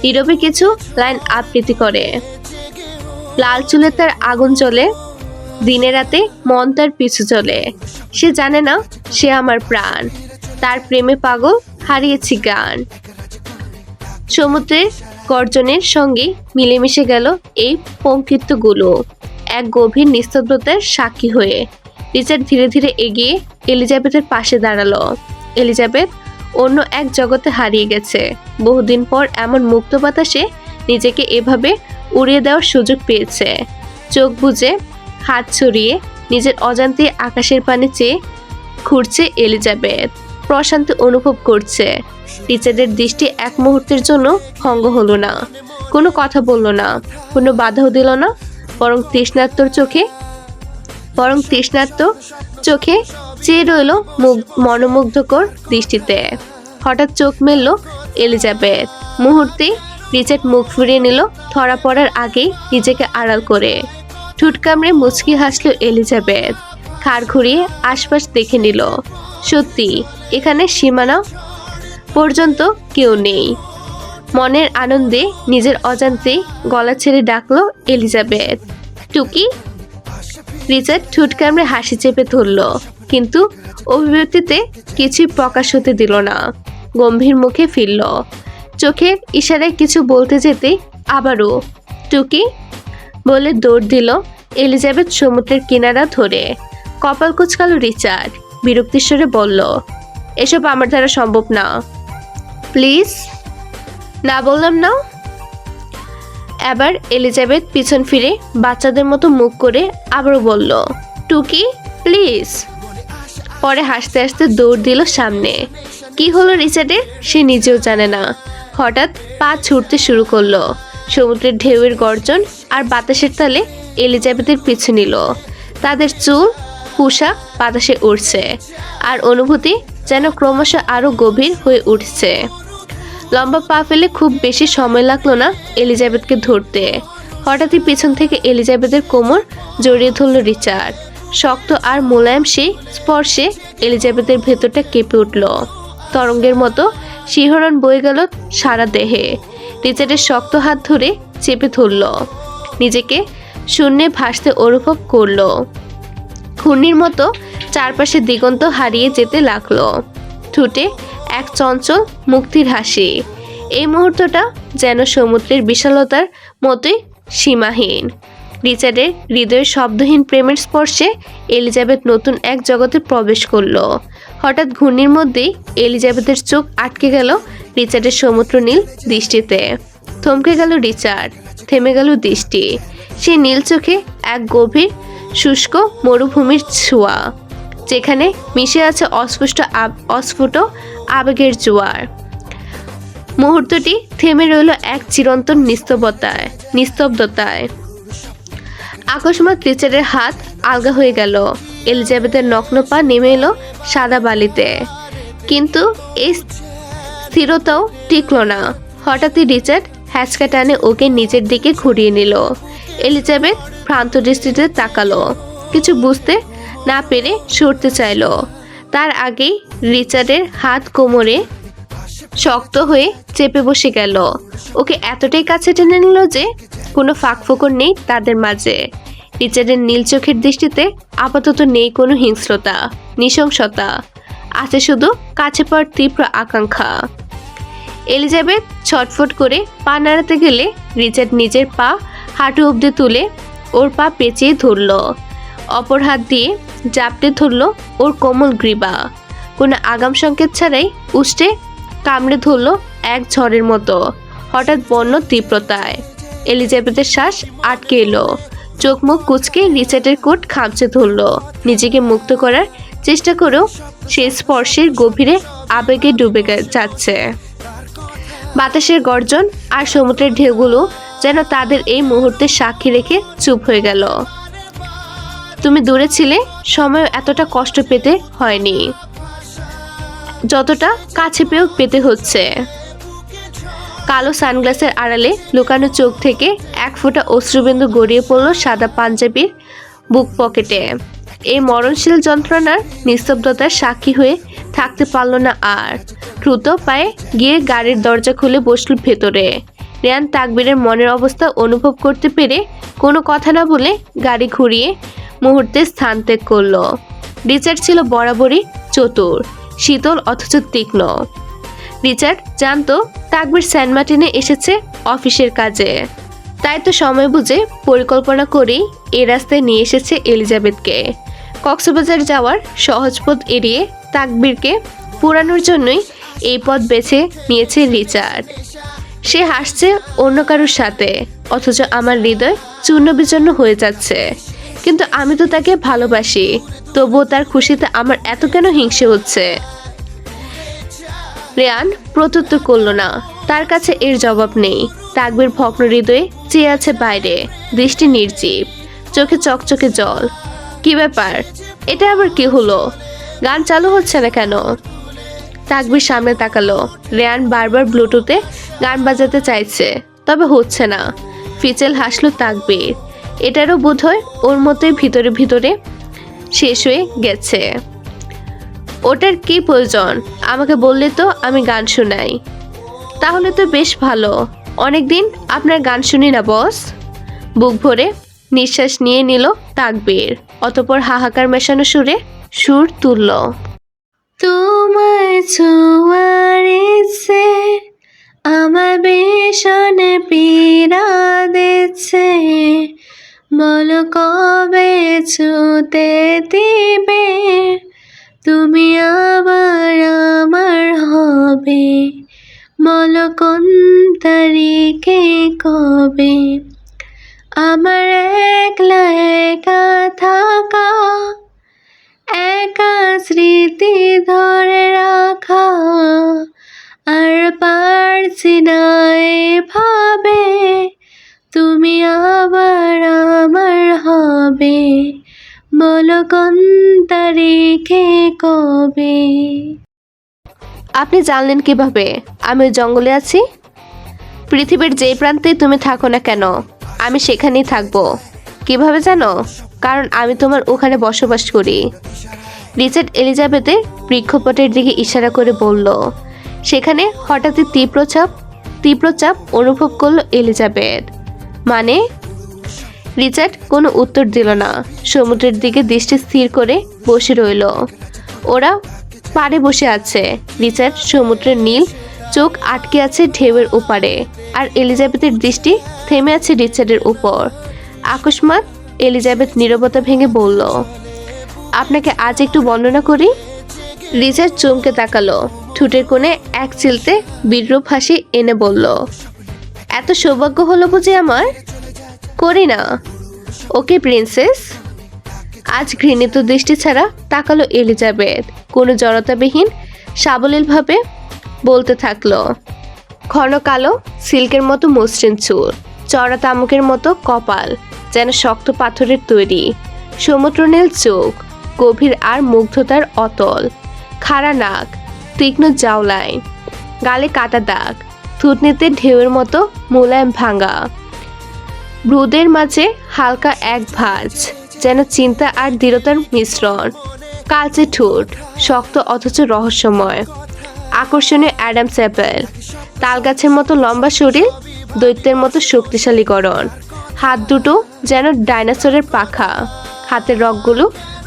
নীরবে কিছু লাইন আবৃত্তি করে। লাল চুলে তার আগুন জ্বলে, দিনে রাতে মন তার পিছু চলে। সে জানে না সে আমার প্রাণ, তার প্রেমে পাগল, হারিয়েছি গান। সমুদ্রের গর্জনের সঙ্গে মিলেমিশে গেল এই পঙ্কিত্বগুলো, এক গভীর নিস্তব্ধতার সাক্ষী হয়ে। রিচার্ড ধীরে ধীরে এগিয়ে এলিজাবেথের পাশে দাঁড়ালো। এলিজাবেথ অন্য এক জগতে হারিয়ে গেছে। বহুদিন পর এমন মুক্ত বাতাসে নিজেকে এভাবে উড়িয়ে দেওয়ার সুযোগ পেয়েছে। চোখ বুজে হাত ছড়িয়ে নিজের অজান্তে আকাশের পানে চেয়ে ঘুরছে এলিজাবেথ। প্রশান্তি অনুভব করছে। রিচার্ডের দৃষ্টি এক মুহূর্তের জন্য ভঙ্গ হলো না। কোনো কথা বলল না, কোনো বাধাও দিল না, বরং তৃষ্ণার্ত চোখে চেয়ে রইল মনোমুগ্ধকর দৃষ্টিতে। হঠাৎ চোখ মেলল এলিজাবেথ। মুহূর্তে রিচার্ড মুখ ফিরিয়ে নিল, ধরা পড়ার আগেই নিজেকে আড়াল করে। ঠোঁট কামড়ে মুচকি হাসল এলিজাবেথ। ঘাড় ঘুরিয়ে আশপাশ দেখে নিল। সত্যি এখানে সীমানা পর্যন্ত কেউ নেই। মনের আনন্দে নিজের অজান্তেই গলা ছেড়ে ডাকলো এলিজাবেথ, টুকি। রিচার্ড ঠোঁট কামড়ে হাসি চেপে ধরল, কিন্তু অভিব্যক্তিতে কিছুই প্রকাশ হতে দিল না। গম্ভীর মুখে ফিরল। চোখের ইশারায় কিছু বলতে যেতে আবারও টুকি বলে দৌড় দিল এলিজাবেথ সমুদ্রের কিনারা ধরে। কপাল কুঁচকালো রিচার্ড, বিরক্তির স্বরে বলল, এসব আমার দ্বারা সম্ভব না। প্লিজ। না বললাম না? এবার এলিজাবেথ পিছন ফিরে বাচ্চাদের মতো মুখ করে আবারও বলল, টুকি প্লিজ। পরে হাসতে হাসতে দৌড় দিল সামনে। কি হলো রিচার্ডের সে নিজেও জানে না। হঠাৎ পা ছুটতে শুরু করলো। সমুদ্রের ঢেউয়ের গর্জন আর বাতাসের তালে এলিজাবেথের পিছু নিল। তাদের চুল পোশাক বাতাসে উড়ছে, আর অনুভূতি যেন ক্রমশ আরো গভীর হয়ে উঠছে। লম্বা পা ফেলে খুব বেশি সময় লাগলো না এলিজাবেথকে ধরতে। হঠাৎই পিছন থেকে এলিজাবেথের কোমর জড়িয়ে ধরল রিচার্ড। শক্ত আর মোলায়েম সেই স্পর্শে এলিজাবেথের ভেতরটা কেঁপে উঠল। তরঙ্গের মতো শিহরণ বয়ে গেল সারা দেহে। রিচার্ডের শক্ত হাত ধরে চেপে ধরল। নিজেকে শূন্যে ভাসতে অনুভব করল। ঘূর্ণির মতো চারপাশে দিগন্ত হারিয়ে যেতে লাগলো। ঠোঁটে এক চঞ্চল মুক্তির হাসি। এই মুহূর্তটা যেন সমুদ্রের বিশালতার মতোই সীমাহীন। রিচার্ডের হৃদয়ের শব্দহীন প্রেমের স্পর্শে এলিজাবেথ নতুন এক জগতে প্রবেশ করলো। হঠাৎ ঘূর্ণির মধ্যেই এলিজাবেথের চোখ আটকে গেল রিচার্ডের সমুদ্র নীল দৃষ্টিতে। থমকে গেল রিচার্ড, থেমে গেল দৃষ্টি। সে নীল চোখে এক গভীর শুষ্ক মরুভূমির ছোঁয়া, যেখানে মিশে আছে অস্ফুট আবেগের জোয়ার। মুহূর্তটি থেমে রইল এক চিরন্তন নিস্তব্ধতায়। আকস্মাৎ রিচার্ডের হাত আলগা হয়ে গেল। এলিজাবেথের নগ্ন পা নেমে এলো সাদা বালিতে, কিন্তু এই স্থিরতাও টিকল না। হঠাৎই রিচার্ড হ্যাঁচকা টানে ওকে নিজের দিকে ঘুরিয়ে নিল। এলিজাবেথ ভ্রান্ত দৃষ্টিতে তাকালো, কিছু বুঝতে না পেরে সরতে চাইল। তার আগেই রিচার্ডের হাত কোমরে শক্ত হয়ে চেপে বসে গেল। ওকে এতটাই কাছে টেনে নিল যে কোনো ফাঁকফোকর নেই তাদের মাঝে। রিচার্ডের নীল চোখের দৃষ্টিতে আপাতত নেই কোনো হিংস্রতা, নৃশংসতা, আছে শুধু কাছে পাওয়ার তীব্র আকাঙ্ক্ষা। এলিজাবেথ ছটফট করে পা নাড়াতে গেলে রিচার্ড নিজের পা হাঁটু অবধি তুলে ওর পা পেঁচিয়ে ধরল। অপর হাত দিয়ে জাপটে ধরল ওর কোমল গ্রীবা। কোনো আগাম সংকেত ছাড়াই উষ্টে কামড়ে ধরল এক ঝড়ের মতো, হঠাৎ বন্য তীব্রতায়। এলিজাবেথের শ্বাস আটকে এলো। চোখ মুখ কুচকে রিচার্ডের কোট খামচে ধরল। নিজেকে মুক্ত করার চেষ্টা করেও সে স্পর্শের গভীরে আবেগে ডুবে যাচ্ছে। বাতাসের গর্জন আর সমুদ্রের ঢেউগুলো যেন তাদের এই মুহূর্তে সাক্ষী রেখে চুপ হয়ে গেল। তুমি দূরে ছিলে, সময় এতটা কষ্ট পেতে হয়নি যতটা কাছে পেয়েও পেতে হচ্ছে। কালো সানগ্লাসের আড়ালে লুকানো চোখ থেকে এক ফোঁটা অশ্রুবিন্দু গড়িয়ে পড়ল সাদা পাঞ্জাবির বুক পকেটে। এই মরণশীল যন্ত্রণার নিস্তব্ধতার সাক্ষী হয়ে থাকতে পারল না আর। দ্রুত পায়ে গিয়ে গাড়ির দরজা খুলে বসল ভেতরে। রেয়ান তাকবীরের মনের অবস্থা অনুভব করতে পেরে কোনো কথা না বলে গাড়ি ঘুরিয়ে মুহূর্তে স্থান ত্যাগ করল। রিচার্ড ছিল বরাবরই চতুর, শীতল অথচ তীক্ষ্ণ। রিচার্ড জানতো তাকবীর সেন্ট মার্টিনে এসেছে অফিসের কাজে, তাই তো সময় বুঝে পরিকল্পনা করেই এই রাস্তায় নিয়ে এসেছে এলিজাবেথকে। কক্সবাজার যাওয়ার সহজ পথ এড়িয়ে তাকবীরকে পুরানোর জন্যই এই পথ বেছে নিয়েছে রিচার্ড। সে হাসছে অন্য কারোর সাথে, অথচ আমার হৃদয় চূর্ণ বিচূর্ণ হয়ে যাচ্ছে। কিন্তু আমি তো তাকে ভালোবাসি, তবুও তার খুশিতে আমার এত কেন হিংসে হচ্ছে? রেয়ান প্রত্যুত্তর করল না, তার কাছে এর জবাব নেই। তাকবীর ভগ্ন হৃদয়ে চেয়ে আছে বাইরে, দৃষ্টি নির্জীব, চোখে চকচকে জল। কি ব্যাপার, এটা আবার কি হলো? গান চালু হচ্ছে না কেন? তাকবীর সামনে তাকালো। রেয়ান বারবার ব্লুটুথে গান বাজাতে চাইছে, তবে হচ্ছে না। ফিচেল হাসলো তাকবীর। এটারও বোধহয় ওর মতোই ভিতরে ভিতরে শেষ হয়ে গেছে। ওটার কি প্রয়োজন? আমাকে বললে তো আমি গান শোনাই। তাহলে তো বেশ ভালো, অনেকদিন আপনার গান শুনি না বস। বুক ভরে নিঃশ্বাস নিয়ে নিল তাকবীর, অতঃপর হাহাকার মেশানো সুরে সুর তুলল। তোমার ছোঁয়ার ইচ্ছে আমার ভীষণে পীড়া দিচ্ছে, বলো কবে ছুতে দিবে তুমি আবার আমার হবে, বলো কোন তারিখে কবে। আমার একলা একা থাকা, একা স্মৃতি ধরে রাখা, আর পারছি না এভাবে তুমি আবার আমার হবে, বলো কোন তারিখে কবে। আপনি জানলেন কিভাবে আমি জঙ্গলে আছি? পৃথিবীর যেই প্রান্তে তুমি থাকো না কেন আমি সেখানেই থাকবো। কিভাবে জানো? কারণ আমি তোমার ওখানে বসবাস করি। রিচার্ড এলিজাবেথের বৃক্ষপটের দিকে ইশারা করে বলল। সেখানে হঠাৎই তীব্র চাপ অনুভব করলো এলিজাবেথ। মানে? রিচার্ড কোনো উত্তর দিল না, সমুদ্রের দিকে দৃষ্টি স্থির করে বসে রইল। ওরা পাড়ে বসে আছে। রিচার্ড সমুদ্রের নীল চোখ আটকে আছে ঢেউয়ের ওপারে, আর এলিজাবেথের দৃষ্টি থেমে আছে রিচার্ডের উপর। আকস্মাৎ এলিজাবেথ নীরবতা ভেঙে বলল, আপনাকে আজ একটু বর্ণনা করি। রিচার্ড চমকে তাকালো, ঠোঁটের কোণে এক চিলতে বিদ্রূপ হাসি এনে বলল, এত সৌভাগ্য হলো বুঝি আমার? করি না। ওকে প্রিন্সেস। আজ ঘৃণিত দৃষ্টি ছাড়া তাকালো এলিজাবেথ, কোনো জড়তাবিহীন সাবলীলভাবে বলতে থাকলো। ঘন কালো সিল্কের মতো মসৃণ চুল, চড়া তামুকের মতো কপাল, যেন শক্ত পাথরের তৈরি, সমুদ্রনীল চোখ, গভীর আর মুগ্ধতার অতল, খাড়া নাক, তীক্ষ্ণ জাওলায়, গালে কাটা দাগ, থুতনিতে ঢেউয়ের মতো মোলায়েম ভাঙা, ভ্রুদের মাঝে হালকা এক ভাঁজ, যেন চিন্তা আর দৃঢ়তার মিশ্রণ, কালচে ঠোঁট, শক্ত অথচ রহস্যময়, আকর্ষণীয় অ্যাডামস অ্যাপেল, তালগাছের মতো লম্বা শরীর, দৈত্যের মতো শক্তিশালী গড়ন, হাত দুটো যেন ডাইনোসরের পাখা, হাতের রগগুলো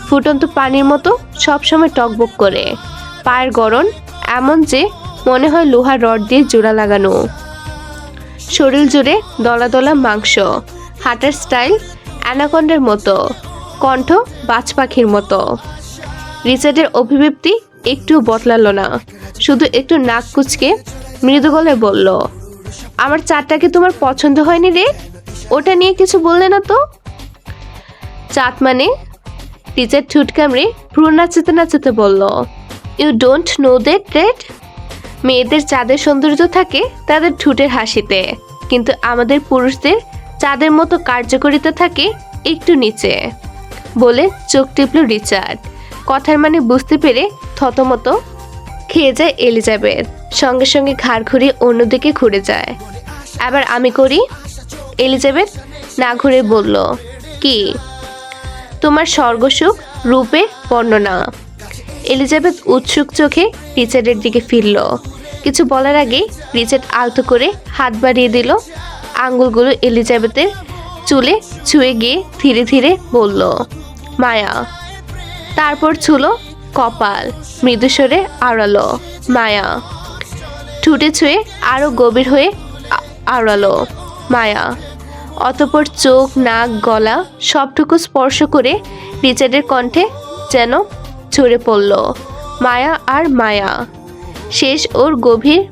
ফুটন্ত পানির মতো সবসময় টকবক করে, পায়ের গড়ন এমন যে মনে হয় লোহার রড দিয়ে জোড়া লাগানো, শরীর জুড়ে দলা দলা মাংস, হাঁটার স্টাইল অ্যানাকন্ডার মতো, কণ্ঠ বাজ পাখির মতো। রিচার্ডের অভিব্যক্তি একটুও বদলালো না, শুধু একটু নাক কুচকে মৃদু গলায় বলল, আমার চাঁদটাকে তোমার পছন্দ হয়নি রে? ওটা নিয়ে কিছু বললে না তো? চাঁদ মানে? রিচার্ড ঠোঁট কামড়ে ভ্রু নাচাতে নাচাতে বলল, you don't know that Red? মেয়েদের চাঁদের সৌন্দর্য থাকে তাদের ঠোঁটের হাসিতে, কিন্তু আমাদের পুরুষদের চাঁদের মতো কার্যকারিতা থাকে একটু নিচে। বলে চোখ টিপল রিচার্ড। কথার মানে বুঝতে পেরে থতমত খেয়ে যায় এলিজাবেথ, সঙ্গে সঙ্গে ঘাড় ঘুরিয়ে অন্যদিকে ঘুরে যায়। আবার আমি করি? এলিজাবেথ না ঘুরে বলল, কি? তোমার স্বর্গসুখ রূপের বর্ণনা। এলিজাবেথ উৎসুক চোখে রিচার্ডের দিকে ফিরল। কিছু বলার আগে রিচার্ড আলতো করে হাত বাড়িয়ে দিল, আঙ্গুলগুলো এলিজাবেথের চুলে ছুঁয়ে গিয়ে ধীরে ধীরে বলল, মায়া। তারপর ছুলো কপাল, মৃদুস্বরে আওড়ালো, মায়া। ঠুটে ছুঁয়ে আরো গভীর হয়ে আওড়ালো, মায়া। অতঃপর চোখ, নাক, গলা সবটুকু স্পর্শ করে রিচার্ডের কণ্ঠে যেন ঝরে পড়ল, মায়া আর মায়া। শেষ ওর গভীর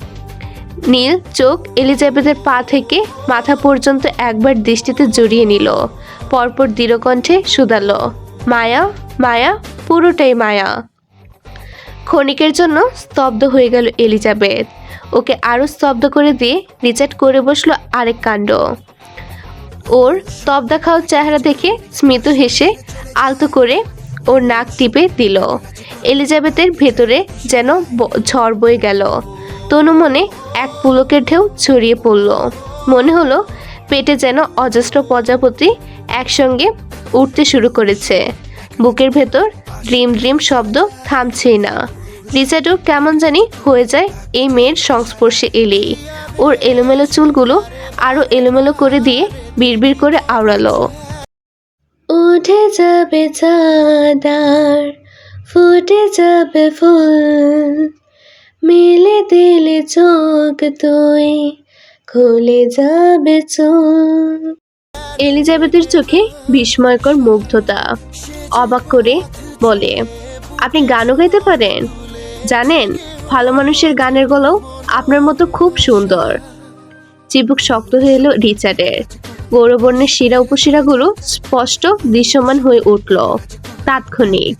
নীল চোখ এলিজাবেথের পা থেকে মাথা পর্যন্ত একবার দৃষ্টিতে জড়িয়ে নিল, পরপর দৃঢ় কণ্ঠে শুধালো, মায়া, মায়া, পুরোটাই মায়া। ক্ষণিকের জন্য স্তব্ধ হয়ে গেল এলিজাবেথ। ওকে আরো স্তব্ধ করে দিয়ে রিচার্ড করে বসলো আরেক কাণ্ড। ওর স্তব্ধ খাওয়ার চেহারা দেখে স্মিত হেসে আলতো করে ওর নাক টিপে দিল। এলিজাবেথের ভেতরে যেন ঝড় বয়ে গেল। তনু মনে এক পুলকের ঢেউ ছড়িয়ে পড়ল। মনে হলো পেটে যেন অজস্র প্রজাপতি একসঙ্গে উঠতে শুরু করেছে। বুকের ভেতর ড্রিম ড্রিম শব্দ থামছেই না। রিচার্ডও কেমন জানি হয়ে যায় এই মেয়ের সংস্পর্শে এলেই। ওর এলোমেলো চুলগুলো আরো এলোমেলো করে দিয়ে বিড়বিড় করে আওড়ালো, উঠে যাবে চাঁদ আর ফুটে যাবে ফুল, মেলে দিলে চোখ তুই খুলে যাবে চোখ। এলিজাবেথের চোখে বিস্ময়কর মুগ্ধতা। অবাক করে বলে, আপনি গানও গাইতে পারেন? জানেন, ভালো মানুষের গানের গলাও আপনার মতো খুব সুন্দর। চিবুক শক্ত হয়ে এলো রিচার্ডের। গৌরবর্ণের শিরা উপশিরাগুলো স্পষ্ট দৃশ্যমান হয়ে উঠল। তাৎক্ষণিক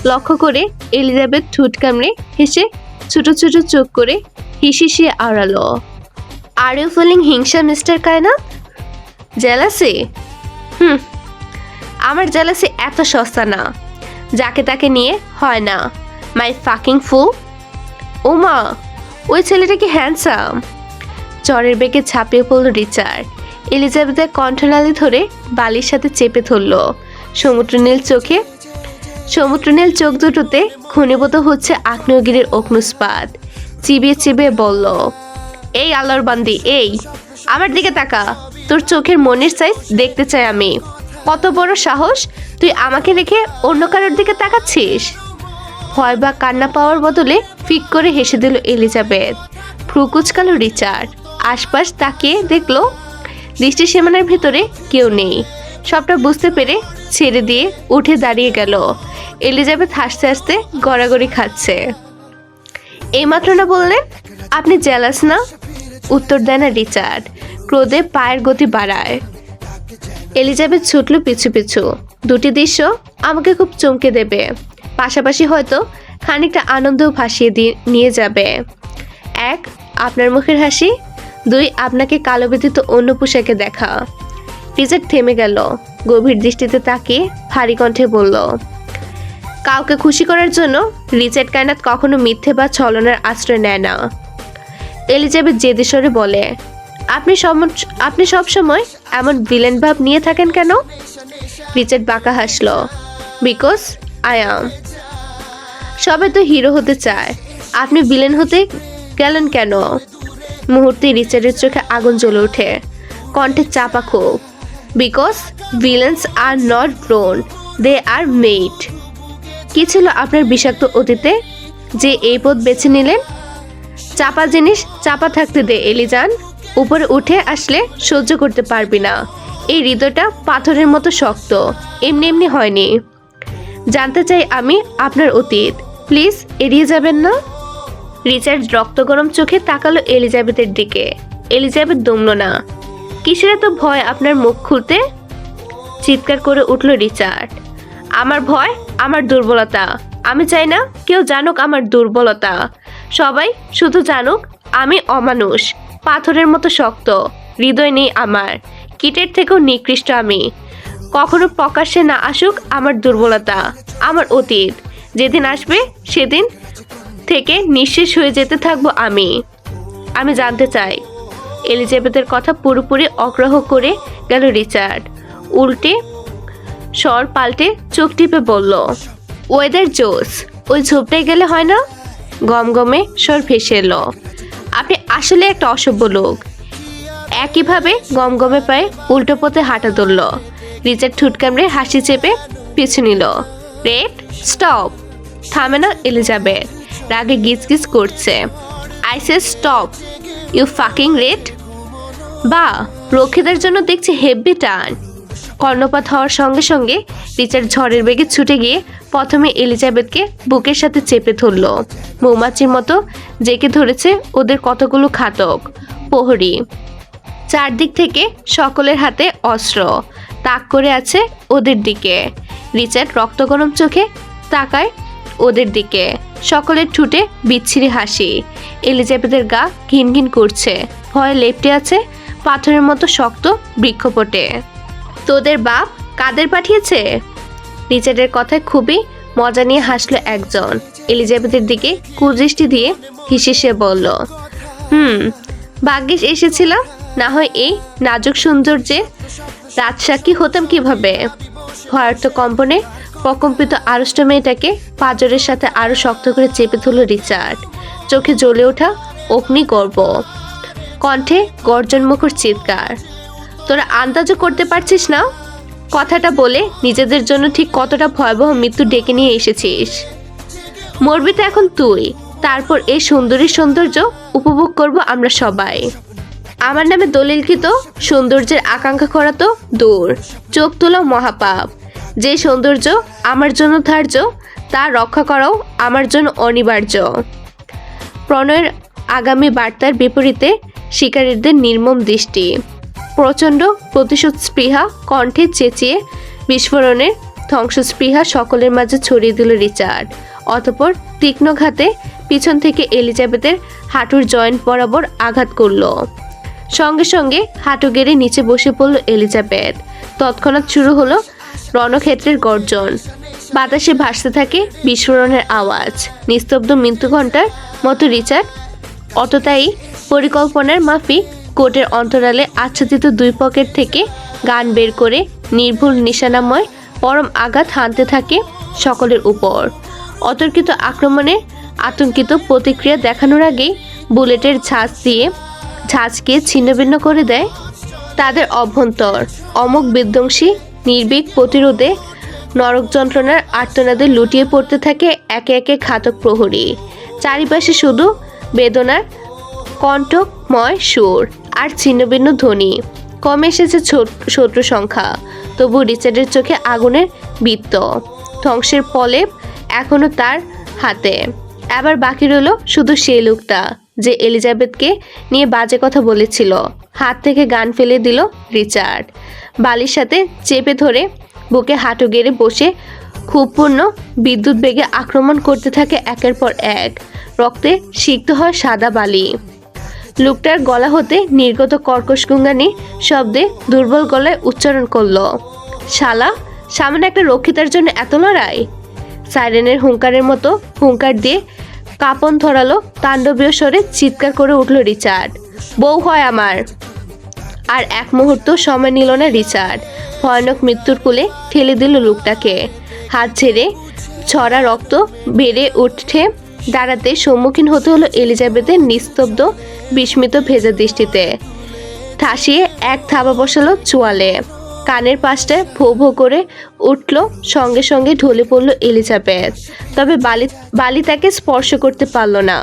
লক্ষ্য করে এলিজাবেথ ঠোঁট কামড়ে হেসে ছোট ছোট চোখ করে হিসিয়ে আড়ালো। আর ইউ ফিলিং হিংসা মিস্টার কায়নাত? জেলাসি? আমার জেলাসি এত সস্তা না, যাকে তাকে নিয়ে হয় না। মাই ফাকিং ফুল। ওমা, ওই ছেলেটা কি হ্যান্ডসাম! চরের বেগে ঝাঁপিয়ে পড়ল রিচার্ড। এলিজাবেথের কণ্ঠনালী ধরে বালির সাথে চেপে ধরল। সমুদ্রনীল চোখ দুটোতে ঘনীভূত হচ্ছে আগ্নেয়গিরির অগ্নুৎপাত। চিবিয়ে চিবিয়ে বলল, এই আল্লাহর বান্দি, এই আমার দিকে তাকা। তোর চোখের মনের সাইজ দেখতে চাই আমি। কত বড় সাহস, তুই আমাকে রেখে অন্য কারোর দিকে তাকাচ্ছিস? ভয় বা কান্না পাওয়ার বদলে ফিক করে হেসে দিল এলিজাবেথ। ভ্রু কুচকালো রিচার্ড। আশপাশ তাকিয়ে দেখলো দৃষ্টি সীমানার ভিতরে কেউ নেই। সবটা বুঝতে পেরে ছেড়ে দিয়ে উঠে দাঁড়িয়ে গেল। এলিজাবেথ হাসতে হাসতে গড়াগড়ি খাচ্ছে। এইমাত্র না বললেন আপনি জেলাস না? উত্তর দেয় না রিচার্ড। ক্রোধে পায়ের গতি বাড়ায়। এলিজাবেথ ছুটল পিছু পিছু। দুটি দৃশ্য আমাকে খুব চমকে দেবে, পাশাপাশি হয়তো খানিকটা আনন্দও ভাসিয়ে নিয়ে যাবে। এক, আপনার মুখের হাসি। দুই, আপনাকে কালো ব্যতীত অন্য পোশাকে দেখা। রিচার্ড থেমে গেল। গভীর দৃষ্টিতে তাকিয়ে ভারী কণ্ঠে বলল, কাউকে খুশি করার জন্য রিচার্ড কায়নাত কখনো মিথ্যে বা ছলনার আশ্রয় নেয় না। এলিজাবেথ জেদি স্বরে বলে, আপনি সব সময় এমন ভিলেন ভাব নিয়ে থাকেন কেন? রিচার্ড বাঁকা হাসলো। Because I am. সবাই তো হিরো হতে চায়, আপনি ভিলেন হতে গেলেন কেন? মুহূর্তে রিচার্ডের চোখে আগুন জ্বলে ওঠে, কণ্ঠে চাপা ক্ষোভ। Because villains are not born, they are made. কি ছিল আপনার বিষাক্ত অতীতে যে এই পথ বেছে নিলেন? চাপা জিনিস চাপা থাকতে দে এলিজান। উপরে উঠে আসলে সহ্য করতে পারবি না। এই হৃদয়টা পাথরের মতো শক্ত, এমনি এমনি হয়নি। জানতে চাই আমি আপনার অতীত, প্লিজ এড়িয়ে যাবেন না। রিচার্ড রক্তগরম চোখে তাকালো এলিজাবেথের দিকে। এলিজাবেথ দমল না। কিসের এত ভয় আপনার মুখ খুলতে? চিৎকার করে উঠল রিচার্ড। আমার ভয় আমার দুর্বলতা। আমি চাই না কেউ জানুক আমার দুর্বলতা। সবাই শুধু জানুক আমি অমানুষ, পাথরের মতো শক্ত। হৃদয় নেই আমার, কীটের থেকেও নিকৃষ্ট আমি। কখনো প্রকাশ্যে না আসুক আমার দুর্বলতা, আমার অতীত। যেদিন আসবে সেদিন থেকে নিঃশেষ হয়ে যেতে থাকবো আমি জানতে চাই। এলিজাবেথের কথা পুরোপুরি অগ্রাহ্য করে গেল রিচার্ড। উল্টে স্বর পাল্টে চোখ টিপে বলল, ওয়েদার জোস, ওই ঝোপটায় গেলে হয় না? গমগমে স্বর ভেসে এলো। আপনি আসলে একটা অসভ্য লোক। একইভাবে গমগমে পায়ে উল্টো পথে হাঁটা ধরল। রিচার্ড ঠুট কামড়ে হাসি চেপে পিছু নিল। Red, stop. থামে না এলিজাবেথ, রাগে গিজগিজ করছে। I say stop, you fucking Red. বা রক্ষীদের জন্য দেখছি হেভি টান। কর্ণপাত হওয়ার সঙ্গে সঙ্গে রিচার্ড ঝড়ের বেগে ছুটে গিয়ে প্রথমে এলিজাবেথকে বুকের সাথে চেপে ধরল। মৌমাছির মতো জেকে ধরেছে ওদের কতগুলো ঘাতক প্রহরী। চারদিক থেকে সকলের হাতে অস্ত্র তাক করে আছে ওদের দিকে। রিচার্ড রক্তগরম চোখে তাকায় ওদের দিকে। সকলের ঠুটে বিচ্ছিরি হাসি। এলিজাবেথের গা ঘিনঘিন করছে। ভয়ে লেপ্টে আছে পাথরের মতো শক্ত বৃক্ষপটে। তোদের বাপ কাদের পাঠিয়েছে? রিচার্ডের কথায় খুবই মজা নিয়ে হাসলো একজন। এলিজাবেথের দিকে কুদৃষ্টি দিয়ে হিসেসে বলল, ভাগ্যিস এসেছিলাম, না হয় এই নাজুক সৌন্দর্যে রাজসাক্ষী হতাম কিভাবে। ভয়ার্থ কম্পনে প্রকম্পিত আড়ষ্ট মেয়েটাকে পাঁজরের সাথে আরো শক্ত করে চেপে ধরল রিচার্ড। চোখে জ্বলে ওঠা অগ্নিগর্ভ, কণ্ঠে গর্জনমুখর চিৎকার। তোরা আন্দাজও করতে পারছিস না কথাটা বলে নিজেদের জন্য ঠিক কতটা ভয়াবহ মৃত্যু ডেকে নিয়ে এসেছিস। মরবি তো এখন তুই, তারপর এই সুন্দরীর সৌন্দর্য উপভোগ করব আমরা সবাই। আমার নামে দলিলকৃত সৌন্দর্যের আকাঙ্ক্ষা করা তো দূর, চোখ তোলা মহাপাপ। যে সৌন্দর্য আমার জন্য ধার্য তা রক্ষা করাও আমার জন্য অনিবার্য। প্রণয়ের আগামী বার্তার বিপরীতে শিকারীদের নির্মম দৃষ্টি, প্রচণ্ড প্রতিশোধ স্পৃহা কণ্ঠে চেঁচিয়ে বিস্ফোরণের ধ্বংসস্পৃহা সকলের মাঝে ছড়িয়ে দিল রিচার্ড। অতঃপর তীক্ষ্ণ ঘাতে পিছন থেকে এলিজাবেথের হাঁটুর জয়েন্ট বরাবর আঘাত করল। সঙ্গে সঙ্গে হাঁটু গেড়ে নিচে বসে পড়ল এলিজাবেথ। তৎক্ষণাৎ শুরু হলো রণক্ষেত্রের গর্জন, বাতাসে ভাসতে থাকে বিস্ফোরণের আওয়াজ। নিস্তব্ধ মৃত্যু ঘণ্টার মতো রিচার্ড অতটাই পরিকল্পনার মাফিক কোটের অন্তরালে আচ্ছাদিত দুই পকেট থেকে গান বের করে নির্ভুল নিশানাময় পরম আঘাত হানতে থাকে সকলের উপর। অতর্কিত আক্রমণে আতঙ্কিত প্রতিক্রিয়া দেখানোর আগেই বুলেটের ঝাঁজকে ছিন্নভিন্ন করে দেয় তাদের অভ্যন্তর। অমোঘ বিধ্বংসী নির্ভীক প্রতিরোধে নরক যন্ত্রণার আর্তনাদে লুটিয়ে পড়তে থাকে একে একে ঘাতক প্রহরী। চারিপাশে শুধু বেদনার কণ্ঠময় সুর আর ছিন্নভিন্ন ধ্বনি। কমে এসেছে শত্রু সংখ্যা, তবু রিচার্ডের চোখে আগুনের বৃত্ত, ধ্বংসের প্রলেপ এখনো তার হাতে। এবার বাকি রইল শুধু সেই লোকটা যে এলিজাবেথকে নিয়ে বাজে কথা বলেছিল। হাত থেকে গান ফেলে দিল রিচার্ড, বালির সাথে চেপে ধরে বুকে হাঁটু গেড়ে বসে ক্ষোভপূর্ণ বিদ্যুৎ বেগে আক্রমণ করতে থাকে একের পর এক। রক্তে সিক্ত হয় সাদা বালি। লোকটার গলা হতে নির্গত কর্কশ গুঙ্গানি শব্দে দুর্বল গলায় উচ্চারণ করল, শালা, সামনে একটা রক্ষিতার জন্য এত লড়াই। সাইরেনের হুঙ্কারের মতো হুঙ্কার দিয়ে কাঁপন ধরালো তাণ্ডবীয় স্বরে চিৎকার করে উঠল রিচার্ড, বউ হয় আমার। আর এক মুহূর্ত সময় নিল না রিচার্ড, ভয়ানক মৃত্যুর কোলে ঠেলে দিল লোকটাকে। হাত ছেড়ে ছড়া রক্ত বেড়ে উঠে দাঁড়াতে সম্মুখীন হতে হলো এলিজাবেথের নিস্তব্ধ বিস্মিত ভেজা দৃষ্টিতে। ঠাসিয়ে এক থাবা বসালো চোয়ালে, কানের পাশটায় ভো ভো করে উঠল। সঙ্গে সঙ্গে ঢলে পড়ল এলিজাবেথ, তবে বালি তাকে স্পর্শ করতে পারল না।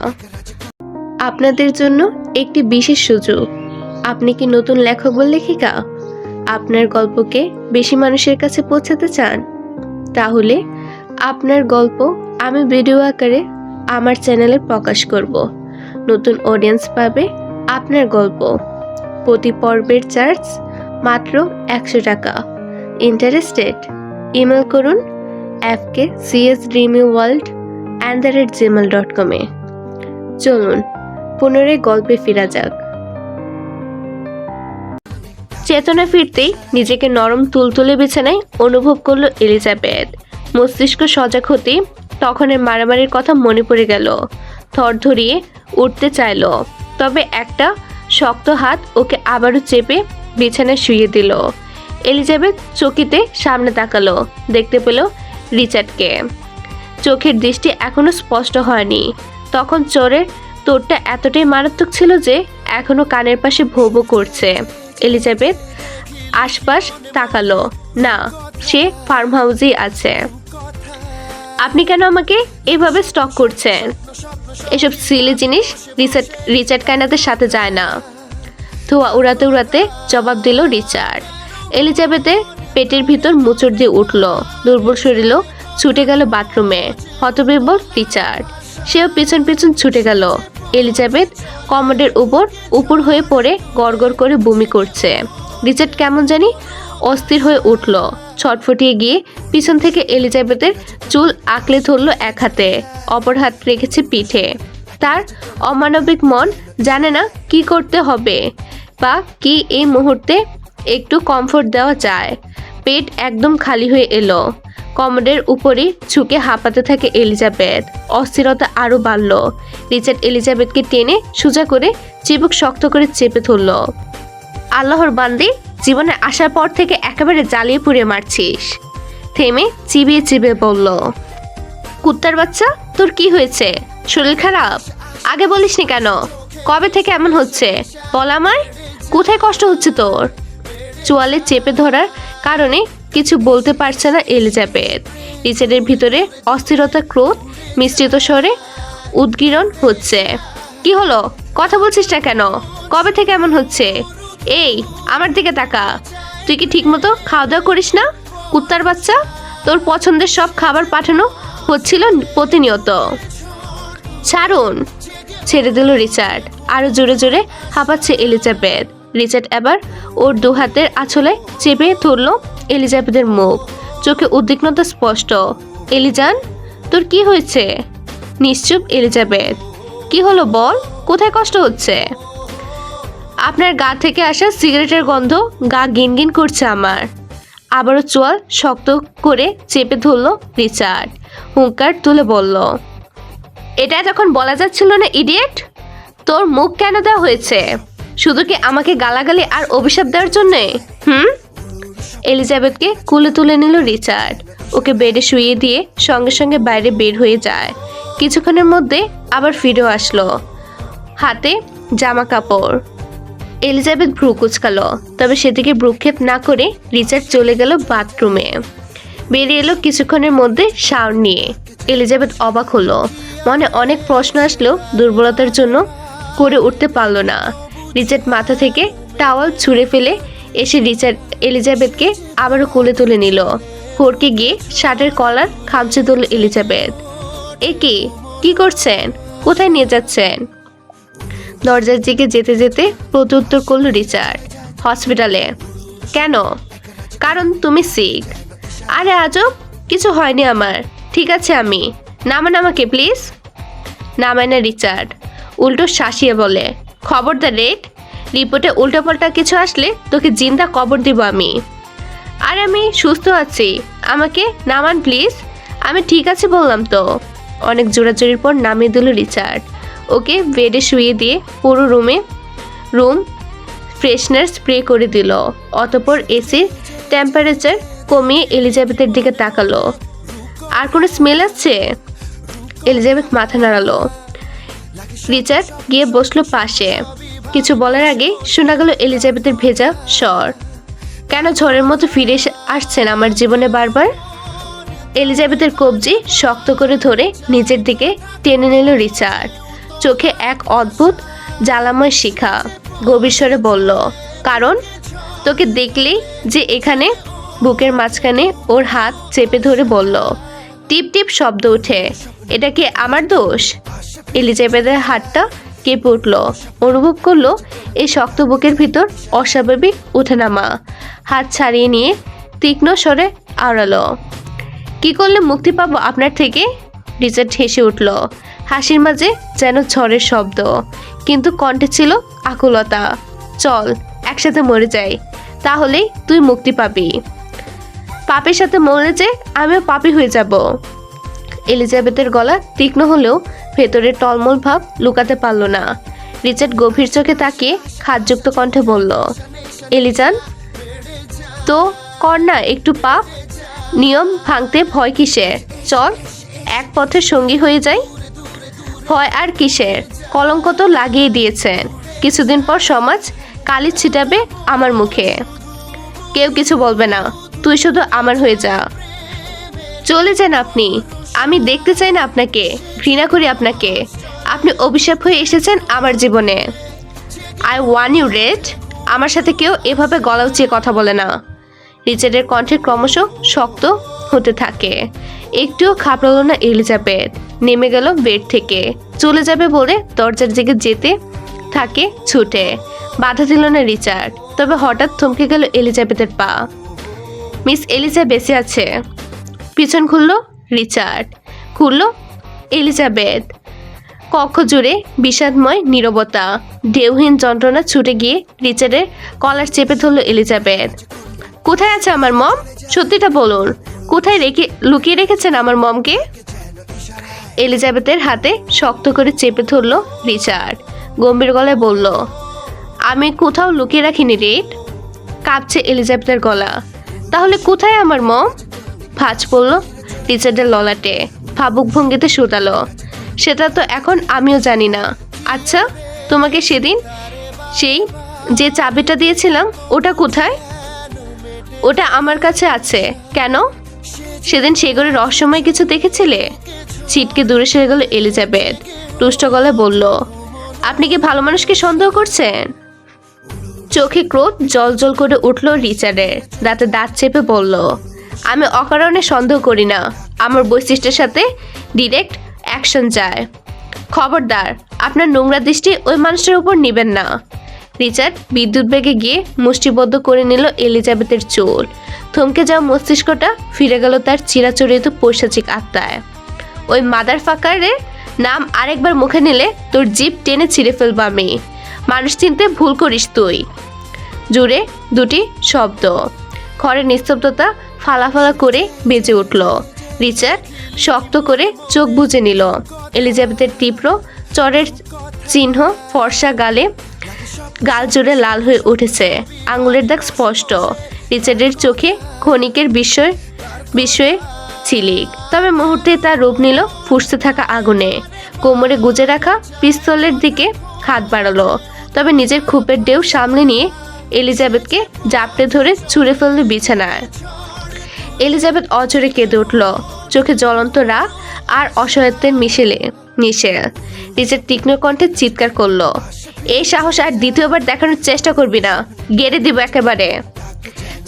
আপনাদের জন্য একটি বিশেষ সুযোগ। আপনি কি নতুন লেখক বা লেখিকা? আপনার গল্পকে বেশি মানুষের কাছে পৌঁছাতে চান? তাহলে আপনার গল্প আমি ভিডিও আকারে আমার চ্যানেলে প্রকাশ করব। নতুন অডিয়েন্স পাবে আপনার গল্প। প্রতি পর্বের চার্জ মাত্র 100 টাকা। ইন্টারেস্টেড? ইমেল করুন fkcsdreamyworld@gmail.com এ। চলুন পুনরায় গল্পে ফেরা যাক। চেতনা ফিরতেই নিজেকে নরম তুলতুলে বিছানায় অনুভব করলো এলিজাবেথ। মস্তিষ্ক সজাগ হতে তখনের মারামারির কথা মনে পড়ে গেল। থরথরিয়ে উঠতে চাইল, তবে একটা শক্ত হাত ওকে আবারও চেপে বিছানায় শুইয়ে দিল। এলিজাবেথ চকিতে সামনে তাকালো, দেখতে পেল রিচার্ডকে। চোখের দৃষ্টি এখনো স্পষ্ট হয়নি। তখন চোরের তোরটা এতটাই মারাত্মক ছিল যে এখনো কানের পাশে ভো ভো করছে। এলিজাবেথ আশপাশ তাকালো, না, সে ফার্ম হাউসেই আছে। আপনি কেন আমাকে এইভাবে স্টক করছেন? এসব সিলি জিনিস রিচার্ড কায়নাদের সাথে যায় না। ধোয়া উড়াতে উড়াতে জবাব দিল রিচার্ড। এলিজাবেথের পেটের ভিতর মোচড় দিয়ে উঠল, দুর্বল শরীরও ছুটে গেল বাথরুমে। হতবিহ্বল রিচার্ড, সেও পিছন পিছন ছুটে গেল। এলিজাবেথ কমোডের উপর হয়ে পড়ে গড়গড় করে বমি করছে। রিচার্ড কেমন জানি অস্থির হয়ে উঠল, ছটফটিয়ে গিয়ে পিছন থেকে এলিজাবেথের চুল আঁকড়ে ধরল এক হাতে, অপর হাত রেখেছে পিঠে। তার অমানবিক মন জানে না কি করতে হবে বা কি এই মুহূর্তে একটু কমফোর্ট দেওয়া যায়। পেট একদম খালি হয়ে এলো। কমোডের উপরই ঝুঁকে হাঁপাতে থাকে এলিজাবেথ। অস্থিরতা আরও বাড়ল। রিচার্ড এলিজাবেথকে টেনে সোজা করে চিবুক শক্ত করে চেপে ধরল। আল্লাহর বান্দি, জীবনে আসার পর থেকে একেবারে জ্বালিয়ে পুড়িয়ে মারছিস। থেমে চিবিয়ে চিবিয়ে বলল, কুত্তার বাচ্চা, তোর কি হয়েছে? শরীর খারাপ? আগে বলিসনি কেন? কবে থেকে এমন হচ্ছে বল আমায়। কোথায় কষ্ট হচ্ছে তোর? চোয়ালে চেপে ধরার কারণে কিছু বলতে পারছে না এলিজাবেথ। রিচার্ডের ভিতরে অস্থিরতা, ক্রোধ মিশ্রিত স্বরে উদ্গীরণ হচ্ছে। কি হলো? কথা বলছিস না কেন? কবে থেকে এমন হচ্ছে? এই, আমার দিকে তাকা। তুই কি ঠিকমতো খাওয়া দাওয়া করিস না? কুত্তার বাচ্চা, তোর পছন্দের সব খাবার পাঠানো হচ্ছিল প্রতিনিয়ত। ছাড়ুন। ছেড়ে দিল রিচার্ড। আরো জোরে জোরে হাঁপাচ্ছে এলিজাবেথ। রিচার্ড এবার ওর দু হাতের আঁচলে চেপে ধরল এলিজাবেথের মুখ। চোখে উদ্বিগ্নতা স্পষ্ট। এলিজান, তোর কি হয়েছে? নিশ্চুপ এলিজাবেথ। কি হলো বল, কোথায় কষ্ট হচ্ছে? আপনার গা থেকে আসা সিগারেটের গন্ধ গা গিনগিন করছে আমার। আবারও চোয়াল শক্ত করে চেপে ধরল রিচার্ড। হুঙ্কার তুলে বলল, এটা তখন বলা যাচ্ছিল না ইডিয়েট? তোর মুখ কেন দেওয়া হয়েছে? শুধু কি আমাকে গালাগালি আর অভিশাপ দেওয়ার জন্যে? এলিজাবেথকে কুলে তুলে নিল রিচার্ড। ওকে বেডে শুইয়ে দিয়ে সঙ্গে সঙ্গে বাইরে বের হয়ে যায়। কিছুক্ষণের মধ্যে আবার ফিরেও আসলো, হাতে জামা কাপড়। এলিজাবেথ ভ্রু কুচকালো, তবে সেদিকে ভ্রুক্ষেপ না করে রিচার্ড চলে গেল বাথরুমে। বেরিয়ে এলো কিছুক্ষণের মধ্যে শাওয়ার নিয়ে। এলিজাবেথ অবাক হলো। মনে অনেক প্রশ্ন আসলো, দুর্বলতার জন্য করে উঠতে পারল না। রিচার্ড মাথা থেকে টাওয়াল ছুঁড়ে ফেলে এসে এলিজাবেথকে আবারও কোলে তুলে নিল। হড়কে গিয়ে শার্টের কলার খামচে তুলল এলিজাবেথ। এ কি করছেন? কোথায় নিয়ে যাচ্ছেন? দরজার দিকে যেতে যেতে প্রত্যুত্তর করল রিচার্ড। হসপিটালে। কেন? কারণ তুমি সিক। আরে আজব, কিছু হয়নি আমার, ঠিক আছে আমি। নামান আমাকে প্লিজ। নামায় না রিচার্ড, উল্টো শাসিয়ে বলে, খবরদার রেড, রিপোর্টে উল্টোপাল্টা কিছু আসলে তোকে জিন্দা কবর দিব আমি। আর আমি সুস্থ আছি, আমাকে নামান প্লিজ। আমি ঠিক আছে বললাম তো। অনেক জোরাজোরির পর নামিয়ে দিল রিচার্ড। ওকে বেডে শুয়ে দিয়ে পুরো রুম ফ্রেশনার স্প্রে করে দিল। অতঃপর এসির টেম্পারেচার কমিয়ে এলিজাবেথের দিকে তাকালো। আর কোনো স্মেল আসছে? এলিজাবেথ মাথা নাড়ালো। রিচার্ড গিয়ে বসলো পাশে। কিছু বলার আগে শোনা গেল এলিজাবেথের ভেজা স্বর। কেন ঝড়ের মতো ফিরে আসছেন আমার জীবনে বারবার? এলিজাবেথের কবজি শক্ত করে ধরে নিজের দিকে টেনে নিল রিচার্ড। চোখে এক অদ্ভুত জ্বালাময় শিখা। গভীর স্বরে বলল, কারণ তোকে দেখলেই যে এখানে। বুকের মাঝখানে ওর হাত চেপে ধরে বলল, টিপ টিপ শব্দ ওঠে। এটা কি আমার দোষ? এলিজাবেথের হাতটা কেঁপে উঠল। অনুভব করলো এই শক্ত বুকের ভিতর অস্বাভাবিক ওঠানামা। হাত ছাড়িয়ে নিয়ে তীক্ষ্ণ স্বরে আওড়ালো, কি করলে মুক্তি পাবো আপনার থেকে? রিচার্ড হেসে উঠল। হাসির মাঝে যেন ঝড়ের শব্দ, কিন্তু কণ্ঠে ছিল আকুলতা। চল একসাথে মরে যাই, তাহলেই তুই মুক্তি পাবি। পাপের সাথে মরলে যে আমিও পাপী হয়ে যাব। এলিজাবেথের গলা তীক্ষ্ণ হলেও ভেতরের টলমল ভাব লুকাতে পারল না। রিচার্ড গভীর চোখে তাকিয়ে খাদযুক্ত কণ্ঠে বলল, এলিজান, তো কর না একটু পাপ। নিয়ম ভাঙতে ভয় কিসের? চল এক পথের সঙ্গী হয়ে যাই। ভয় আর কিসের? কলঙ্ক তো লাগিয়ে দিয়েছেন। কিছুদিন পর সমাজ কালি ছিটাবে আমার মুখে। কেউ কিছু বলবে না, তুই শুধু আমার হয়ে যা। চলে যান আপনি, আমি দেখতে চাই না আপনাকে, ঘৃণা করি আপনাকে। আপনি অভিশাপ হয়ে এসেছেন আমার জীবনে। I want you Red. আমার সাথে কেউ এভাবে গলা উঁচিয়ে কথা বলে না। রিচার্ডের কণ্ঠে ক্রমশ শক্ত হতে থাকে। একটুও খাবড়ালো না এলিজাবেথ। নেমে গেল বেড থেকে। চলে যাবে বলে দরজার দিকে যেতে থাকে ছুটে। বাধা দিল না রিচার্ড, তবে হঠাৎ থমকে গেল এলিজাবেথের পা। মিস এলিজা বেঁচে আছে। পিছন খুলল রিচার্ড, খুলল এলিজাবেথ। কক্ষ জুড়ে বিষাদময় নীরবতা। ঢেউহীন যন্ত্রণা ছুটে গিয়ে রিচার্ডের কলার চেপে ধরল এলিজাবেথ। কোথায় আছে আমার মম? সত্যিটা বলুন, কোথায় লুকিয়ে রেখেছেন আমার মমকে? এলিজাবেথের হাতে শক্ত করে চেপে ধরল রিচার্ড। গম্ভীর গলায় বলল, আমি কোথাও লুকিয়ে রাখিনি রেড। কাঁপছে এলিজাবেথের গলা। তাহলে কোথায় আমার মম? ভাঁজ পড়ল রিচার্ডের ললাটে। ভাবুক ভঙ্গিতে শুধালো, সেটা তো এখন আমিও জানি না। আচ্ছা, তোমাকে সেদিন সেই যে চাবিটা দিয়েছিলাম ওটা কোথায়? ওটা আমার কাছে আছে। কেন? সেদিন সে ঘরে রহস্যময় কিছু দেখেছিলে? ছিটকে দূরে সরে গেল এলিজাবেথ। রুষ্ট গলায় বলল, আপনি কি ভালো মানুষকে সন্দেহ করছেন? চোখে ক্রোধ জল করে উঠল রিচার্ডের। দাঁতে দাঁত চেপে বলল, আমি অকারণে সন্দেহ করি না। আমার বৈশিষ্ট্যের সাথে ডিরেক্ট অ্যাকশন যায়। খবরদার, আপনার নোংরা দৃষ্টি ওই মানুষটার উপর নেবেন না। রিচার্ড বিদ্যুৎ বেগে গিয়ে মুষ্টিবদ্ধ করে নিল এলিজাবেথের চুল। থমকে যাওয়া মস্তিষ্কটা ফিরে গেল তার চিরাচরিত পৈশাচিক আত্মায়। ওই মাদার ফাকারের নাম আরেকবার মুখে নিলে তোর জিভ টেনে ছিঁড়ে ফেলবো আমি। মানুষ চিনতে ভুল করিস তুই। জুড়ে দুটি শব্দ। ঘরের নিস্তব্ধতা ফালাফালা করে বেজে উঠল। রিচার্ড শক্ত করে চোখ বুজে নিল। এলিজাবেথের তীব্র চরের চিহ্ন ফর্সা গাল জুড়ে লাল হয়ে উঠেছে। আঙুলের দাগ স্পষ্ট। রিচার্ডের চোখে ক্ষণিকের বিস্ময়ে ছিলিক, তবে মুহূর্তে তার রূপ নিল ফুঁসতে থাকা আগুনে। কোমরে গুজে রাখা পিস্তলের দিকে হাত বাড়ালো, তবে নিজের ক্ষোভের ঢেউ সামলে নিয়ে এলিজাবেথকে জাপটে ধরে ছুঁড়ে ফেলল বিছানায়। এলিজাবেথ অঝরে কেঁদে উঠল, চোখে জ্বলন্ত রাগ আর অসহায়ত্বের মিশেল। রিচার্ড তীক্ষ্ণ কণ্ঠে চিৎকার করলো, এই সাহস আর দ্বিতীয়বার দেখানোর চেষ্টা করবি না, গেড়ে দিব একেবারে।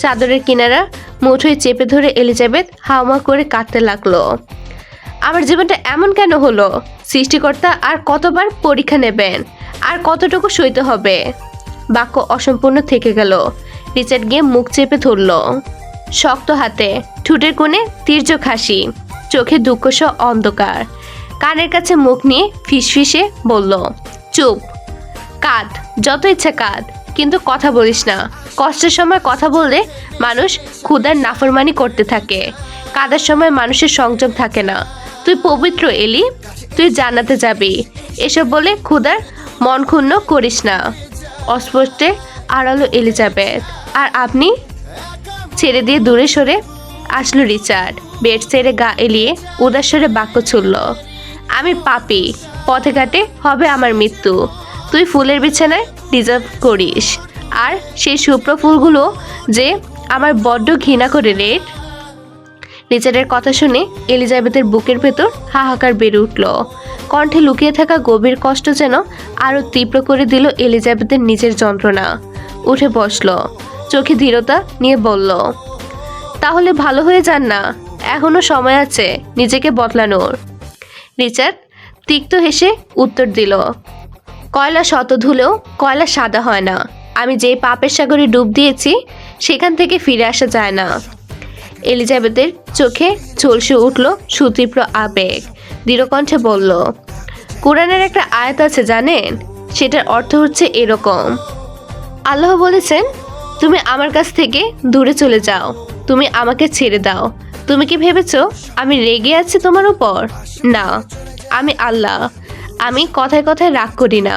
চাদরের কিনারা মুঠোয় চেপে ধরে এলিজাবেথ হাওমা করে কাঁদতে লাগলো। আমার জীবনটা এমন কেন হলো? সৃষ্টিকর্তা আর কতবার পরীক্ষা নেবেন? আর কতটুকু সইতে হবে? বাক্য অসম্পূর্ণ থেকে গেল। রিচার্ড গিয়ে মুখ চেপে ধরল শক্ত হাতে। ঠোঁটের কোণে তীর্যক হাসি, চোখে দুঃখসহ অন্ধকার। কানের কাছে মুখ নিয়ে ফিসফিসে বলল, চুপ, কাঁদ, যত ইচ্ছা কাঁদ, কিন্তু কথা বলিস না। কষ্টের সময় কথা বললে মানুষ ক্ষুধার নাফরমানি করতে থাকে। কাঁদার সময় মানুষের সংযম থাকে না। তুই পবিত্র এলি, তুই জান্নাতে যাবি। এসব বলে ক্ষুধার মন ক্ষুণ্ণ করিস না। অস্পষ্টে আড়ালো এলিজাবেথ। আর আপনি? ছেড়ে দিয়ে দূরে সরে আসলো রিচার্ড। বেড ছেড়ে গা এলিয়ে উদাসরে বাক্য ছুড়ল, আমি পাপী, পথে ঘাটে হবে আমার মৃত্যু। তুই ফুলের বিছানায় ডিজার্ভ করিস, আর সেই শুভ্র ফুলগুলো যে আমার বড্ড ঘৃণা করে রে। রিচার্ডের কথা শুনে এলিজাবেথের বুকের ভেতর হাহাকার বেড়ে উঠল। কণ্ঠে লুকিয়ে থাকা গভীর কষ্ট যেন আরো তীব্র করে দিল এলিজাবেথের নিজের যন্ত্রণা। উঠে বসল, চোখে দৃঢ়তা নিয়ে বলল, তাহলে ভালো হয়ে যান না, এখনো সময় আছে নিজেকে বদলানোর। রিচার্ড তিক্ত হেসে উত্তর দিল, কয়লা শত ধুলেও কয়লা সাদা হয় না। আমি যেই পাপের সাগরে ডুব দিয়েছি সেখান থেকে ফিরে আসা যায় না। এলিজাবেথের চোখে ঝলসে উঠল সুতীব্র আবেগ। দৃঢ়কণ্ঠে বলল, কোরআনের একটা আয়াত আছে জানেন? সেটার অর্থ হচ্ছে এরকম, আল্লাহ বলেছেন, তুমি আমার কাছ থেকে দূরে চলে যাও, তুমি আমাকে ছেড়ে দাও। তুমি কি ভেবেছো আমি রেগে আছি তোমার উপর? না, আমি আল্লাহ। আমি কথায় কথায় রাগ করি না।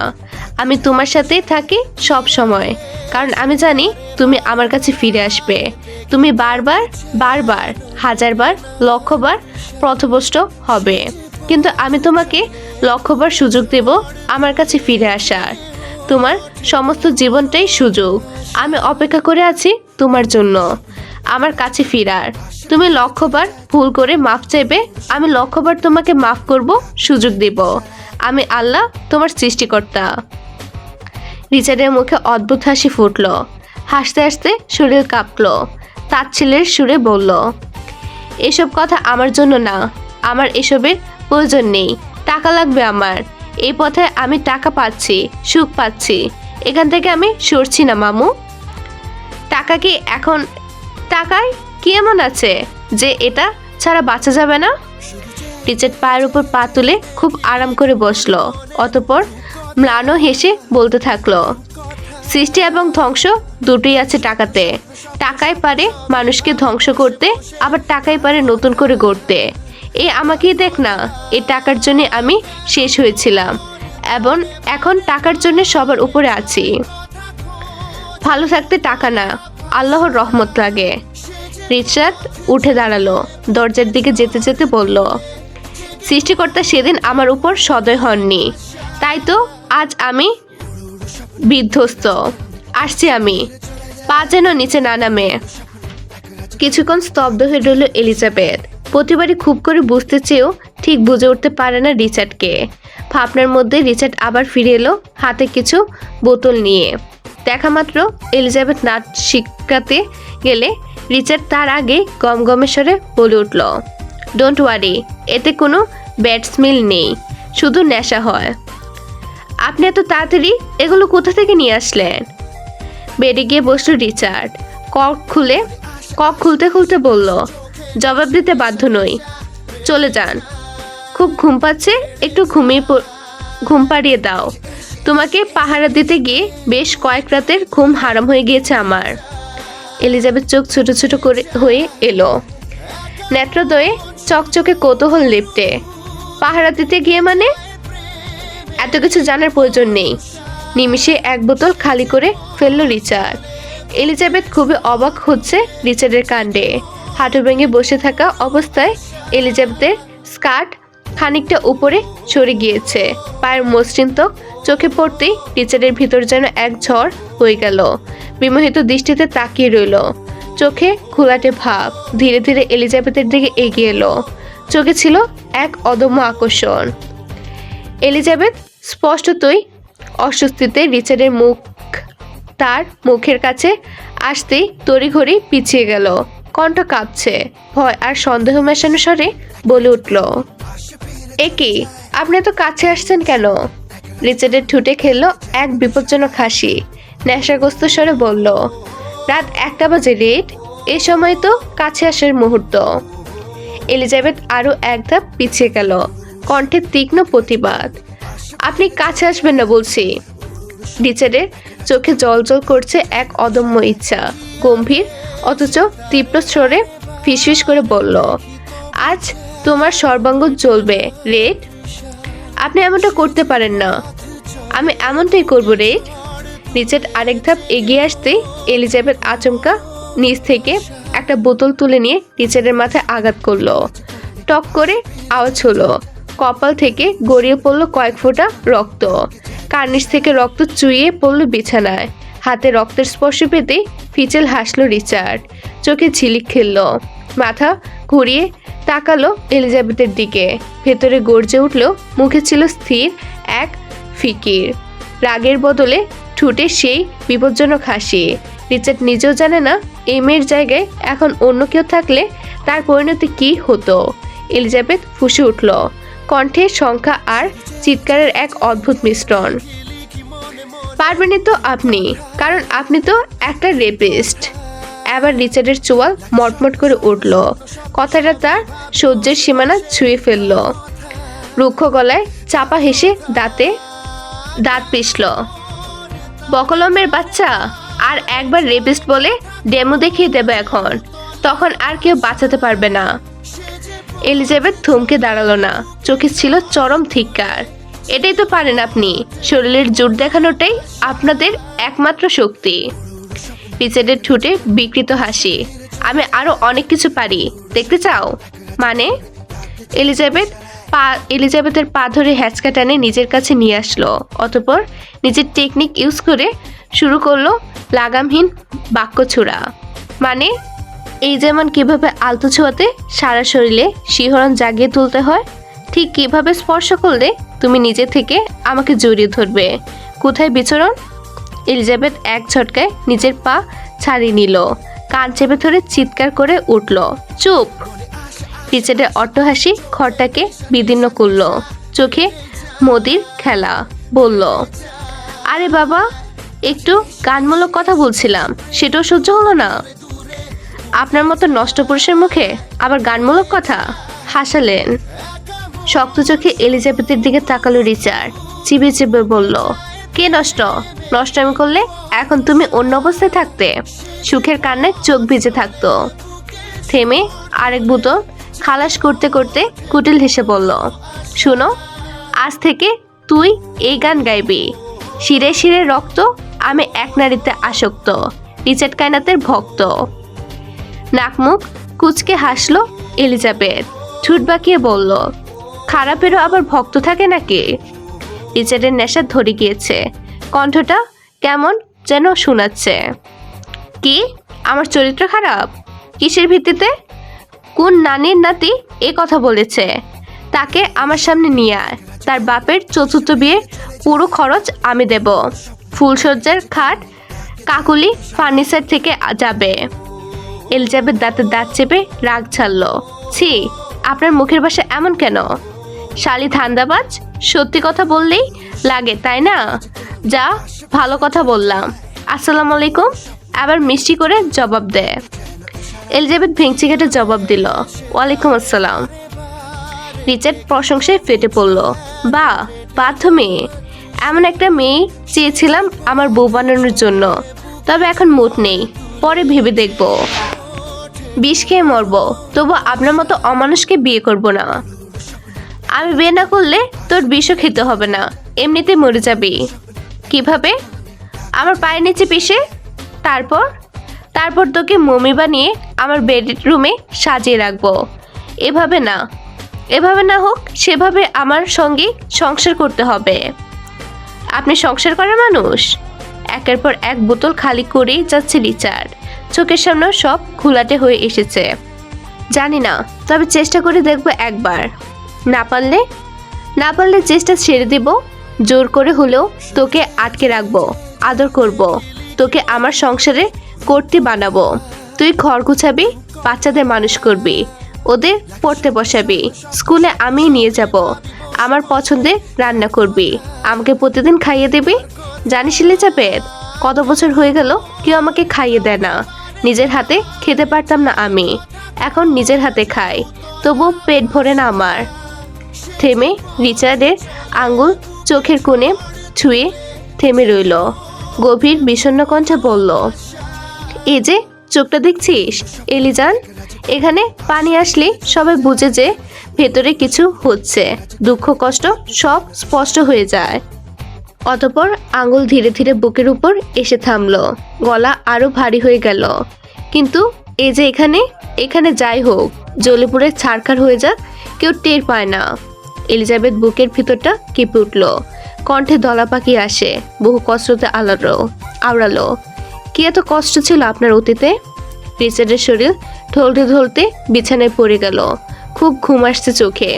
আমি তোমার সাথেই থাকি সব সময়, কারণ আমি জানি তুমি আমার কাছে ফিরে আসবে। তুমি বারবার বারবার হাজারবার লক্ষবার পথভ্রষ্ট হবে, কিন্তু আমি তোমাকে লক্ষবার সুযোগ দেব আমার কাছে ফিরে আসার। তোমার সমস্ত জীবনটাই সুযোগ। আমি অপেক্ষা করে আছি তোমার জন্য আমার কাছে ফিরার। তুমি লক্ষবার ভুল করে মাফ চাইবে, আমি লক্ষবার তোমাকে মাফ করব, সুযোগ দেব। আমি আল্লাহ, তোমার সৃষ্টিকর্তা। রিচার্ডের মুখে অদ্ভুত হাসি ফুটল। হাসতে হাসতে শরীর কাঁপল। তাচ্ছিল্যের সুরে বলল, এসব কথা আমার জন্য না, আমার এসবের প্রয়োজন নেই। টাকা লাগবে আমার। এই পথে আমি টাকা পাচ্ছি, সুখ পাচ্ছি, এখান থেকে আমি সরছি না মামু। টাকা কি এখন, টাকায় কি এমন আছে যে এটা ছাড়া বাঁচা যাবে না? রিচার্ড পায়ের উপর পা তুলে খুব আরাম করে বসলো। অতঃপর ম্লান হেসে বলতে থাকলো, সৃষ্টি এবং ধ্বংস দুটোই আছে টাকাতে। টাকাই পারে মানুষকে ধ্বংস করতে, আবার টাকাই পারে নতুন করে গড়তে। এই আমাকেই দেখ না, এই টাকার জন্য আমি শেষ হয়েছিলাম এবং এখন টাকার জন্য সবার উপরে আছি। ভালো থাকতে টাকা না, আল্লাহর রহমত লাগে। রিচার্ড উঠে দাঁড়ালো, দরজার দিকে যেতে যেতে বলল, সৃষ্টিকর্তা সেদিন আমার উপর সদয় হননি, তাই তো আজ আমি বিধ্বস্ত। আসছি আমি, পা যেন নিচে না নামে। কিছুক্ষণ স্তব্ধ হয়ে রইল এলিজাবেথ। প্রতিবারই খুব করে বুঝতে চেয়েও ঠিক বুঝে উঠতে পারে না রিচার্ডকে। ভাবনার মধ্যে রিচার্ড আবার ফিরে এলো, হাতে কিছু বোতল নিয়ে। দেখা মাত্র এলিজাবেথ নাচ শিখাতে গেলে রিচার্ড তার আগে গমগমে স্বরে বলে উঠল, ডোন্ট ওয়ারি, এতে কোনো ব্যাড স্মেল নেই, শুধু নেশা হয়। আপনি এত তাড়াতাড়ি এগুলো কোথা থেকে নিয়ে আসলেন? বেডে গিয়ে বসলো রিচার্ড। কক খুলতে খুলতে বলল, জবাব দিতে বাধ্য নই, চলে যান। খুব ঘুম পাচ্ছে, একটু ঘুম পাড়িয়ে দাও। তোমাকে পাহারা দিতে গিয়ে বেশ কয়েক রাতের ঘুম হারাম হয়ে গিয়েছে আমার। এলিজাবেথ চোখ ছোট ছোট করে হয়ে এলো, নেত্রদয়ে চকচকে কৌতূহল লেপ্টে। পাহারা দিতে গিয়ে মানে? এত কিছু জানার প্রয়োজন নেই। নিমিষে এক বোতল খালি করে ফেললো রিচার্ড। এলিজাবেথ খুবই অবাক হচ্ছে রিচার্ডের কাণ্ডে। হাঁটু ভেঙে বসে থাকা অবস্থায় এলিজাবেথের স্কার্ট খানিকটা উপরে সরে গিয়েছে। পায়ের মসৃণ ত্বক চোখে পড়তেই রিচার্ডের ভিতর যেন এক ঝড় হয়ে গেল। বিমোহিত দৃষ্টিতে তাকিয়ে রইল, চোখে ঘোলাটে ভাব। ধীরে ধীরে এলিজাবেথের দিকে এগিয়ে এলো, চোখে ছিল এক অদম্য আকর্ষণ। এলিজাবেথ স্পষ্টতই অস্বস্তিতে রিচার্ডের মুখ তার মুখের কাছে আসতেই তড়িঘড়ি পিছিয়ে গেল। কণ্ঠ কাঁপছে, ভয় আর সন্দেহ মেশানো স্বরে বলে উঠল, এ কি, আপনি এত কাছে আসছেন কেন? রিচার্ডের ঠোঁটে খেললো এক বিপজ্জনক হাসি। নেশাগ্রস্ত স্বরে বলল, রাত 1টা বাজে রেড, এ সময় তো কাছে আসার মুহূর্ত। এলিজাবেথ আরও এক ধাপ পিছিয়ে গেল, কণ্ঠে তীক্ষ্ণ প্রতিবাদ। আপনি কাছে আসবেন না বলছি। রিচার্ডের চোখে জলজল করছে এক অদম্য ইচ্ছা। গম্ভীর অথচ তীব্র স্বরে ফিসফিস করে বলল, আজ তোমার সর্বাঙ্গ জ্বলবে রেড। আপনি এমনটা করতে পারেন না। আমি এমনটাই করব রেড। রিচার্ড আরেক ধাপ এগিয়ে আসতেই এলিজাবেথ আচমকা নিচ থেকে একটা বোতল তুলে নিয়ে রিচার্ডের মাথায় আঘাত করলো। টক করে আওয়াজ হলো, কপাল থেকে গড়িয়ে পড়লো কয়েক ফোঁটা রক্ত। কার্নিশ থেকে রক্ত চুইয়ে পড়লো বিছানায়। হাতে রক্তের স্পর্শ পেতে ফিচেল হাসলো রিচার্ড, চোখে ঝিলিক খেললো। মাথা ঘুরিয়ে তাকালো এলিজাবেথের দিকে। ভেতরে গর্জে উঠলেও মুখে ছিল স্থির এক ফিকির। রাগের বদলে ঠোঁটে সেই বিপজ্জনক হাসি। রিচার্ড নিজেও জানে না এই মেয়ের জায়গায় এখন অন্য কেউ থাকলে তার পরিণতি কি হতো। এলিজাবেথ ফুঁসে উঠল, কণ্ঠে সংখ্যা আর চিৎকারের এক অদ্ভুত মিশ্রণ। পারবেনই তো আপনি, কারণ আপনি তো একটা রেপিস্ট। এবার রিচার্ডের চোয়াল মটমট করে উঠল। কথাটা তার সহ্যের সীমানা ছুঁয়ে ফেলল। রুক্ষ গলায় চাপা হেসে দাঁত পিষল, বকলমের বাচ্চা, আর একবার রেপিস্ট বলে ডেমো দেখিয়ে দেবে এখন, তখন আর কেউ বাঁচাতে পারবে না। এলিজাবেথ থমকে দাঁড়ালো না, চোখে ছিল চরম ধিক্কার। এটাই তো পারেন আপনি, শরীরের জোর দেখানোটাই আপনাদের একমাত্র শক্তি। রিচার্ডের ঠোঁটে বিকৃত হাসি, আমি আরো অনেক কিছু পারি, দেখতে চাও? মানে? এলিজাবেথের পা ধরে হ্যাচকা টানে নিজের কাছে নিয়ে আসলো। অতঃপর নিজের টেকনিক ইউজ করে শুরু করলো লাগামহীন বাক্য ছোড়া। মানে? এই যেমন কিভাবে আলতো ছোঁয়াতে সারা শরীরে শিহরণ জাগিয়ে তুলতে হয়, ঠিক কিভাবে স্পর্শ করলে তুমি নিজে থেকে আমাকে জড়িয়ে ধরবে। কোথায় বিচরণ? এলিজাবেথ এক ঝটকায় নিজের পা ছাড়িয়ে নিল, কান চেপে ধরে চিৎকার করে উঠল, চুপ! রিচার্ডের অট্টহাসি ঘরটাকে বিদীর্ণ করল। চোখে মোদির খেলা। বলল, আরে বাবা, একটু গানমূলক কথা বলছিলাম, সেটাও সহ্য হলো না? আপনার মতো নষ্ট পুরুষের মুখে আবার গানমূলক কথা? হাসালেন। শক্ত চোখে এলিজাবেথের দিকে তাকালো রিচার্ড, চিবিয়ে চিবিয়ে বলল, কে নষ্ট? নষ্টামি করলে এখন তুমি অন্য অবস্থায় থাকতে, সুখের কান্নায় চোখ ভিজে থাকতো। থেমে আরেক বোতল খালাস করতে করতে কুটিল হেসে বলল, শোনো, আজ থেকে তুই এই গান গাইবি, শিরে শিরে রক্ত আমি এক নারীতে আসক্ত, রিচার্ড কায়নাথের ভক্ত। নাকমুখ কুচকে হাসলো এলিজাবেথ, ঠোঁট বাঁকিয়ে বলল, খারাপেরও আবার ভক্ত থাকে নাকি? রিচার্ডের নেশা ধরে গিয়েছে, কণ্ঠটা কেমন যেন শোনাচ্ছে। কি, আমার চরিত্র খারাপ? কিসের ভিত্তিতে? কোন নানির নাতি এ কথা বলেছে? তাকে আমার সামনে নিয়ে আয়। তার বাপের চতুর্থ বিয়ের পুরো খরচ আমি দেব। ফুলসজ্জার খাট কাকুলি ফার্নিচার থেকে যাবে। এলিজাবেথ দাঁতের দাঁত চেপে রাগ ছাড়ল। ছি, আপনার মুখের ভাষা এমন কেন? শালি ধান্দাবাজ, সত্যি কথা বললেই লাগে তাই না? যা, ভালো কথা বললাম। আসসালামু আলাইকুম আবার মিষ্টি করে জবাব দেয়। এলিজাবেথ ভেঙচি কেটে জবাব দিল, ওয়ালাইকুম আসসালাম। রিচার্ড প্রশংসায় ফেটে পড়ল। বাহ, বাধ্য মেয়ে। এমন একটা মেয়ে চেয়েছিলাম আমার বউ বানানোর জন্য, তবে এখন মুড নেই, পরে ভেবে দেখব। বিষ খেয়ে মরবো, তবু আপনার মতো অমানুষকে বিয়ে করব না। আমি বিয়ে না করলে তোর বিষও খেতে হবে না, এমনিতে মরে যাবি। কিভাবে? আমার পায়ের নিচে পিষে। তারপর তারপর তোকে মমি বানিয়ে আমার বেডরুমে সাজিয়ে রাখবো। এভাবে না, এভাবে না হোক সেভাবে আমার সঙ্গে সংসার করতে হবে। আপনি সংসার করার মানুষ? একের পর এক বোতল খালি করেই যাচ্ছে রিচার্ড, চোখের সামনে সব ঘোলাটে হয়ে এসেছে। জানি না, তবে চেষ্টা করে দেখবো একবার। না পারলে চেষ্টা ছেড়ে দেব। জোর করে হলেও তোকে আটকে রাখবো, আদর করব, তোকে আমার সংসারে কর্তি বানাবো। তুই ঘর গুছাবি, বাচ্চাদের মানুষ করবি, ওদের পড়তে বসাবি, স্কুলে আমি নিয়ে যাব, আমার পছন্দের রান্না করবি, আমাকে প্রতিদিন খাইয়ে দিবি। জানিস এলিজাবেথ, কত বছর হয়ে গেল কেউ আমাকে খাইয়ে দেয় না। নিজের হাতে খেতে পারতাম না আমি, এখন নিজের হাতে খাই, তবু পেট ভরে না আমার। থেমে রিচার্ডের আঙ্গুল চোখের কোণে ছুঁয়ে থেমে রইল। গভীর বিষণ্ণ কণ্ঠে বলল, এই যে চোখটা দেখছিস এলিজান, এখানে পানি আসলে সবাই বুঝে যে ভেতরে কিছু হচ্ছে, দুঃখ কষ্ট সব স্পষ্ট হয়ে যায়। অতঃপর আঙ্গুল ধীরে ধীরে বুকের উপর এসে থামলো, গলা আরো ভারী হয়ে গেল। কিন্তু এই যে এখানে যাই হোক, জ্বলে পুড়ে ছারখার হয়ে যাক, কেউ টের পায় না। এলিজাবেথ বুকের ভিতরটা কেঁপে উঠল, কণ্ঠে দলা পাকি আসে, বহু কষ্টতে আওড়ালো। কি এত কষ্ট ছিল আপনার অতীতে? রিচার্ডের শরীর ঢলতে ঢলতে বিছানায় পড়ে গেল, খুব ঘুম আসছে চোখে।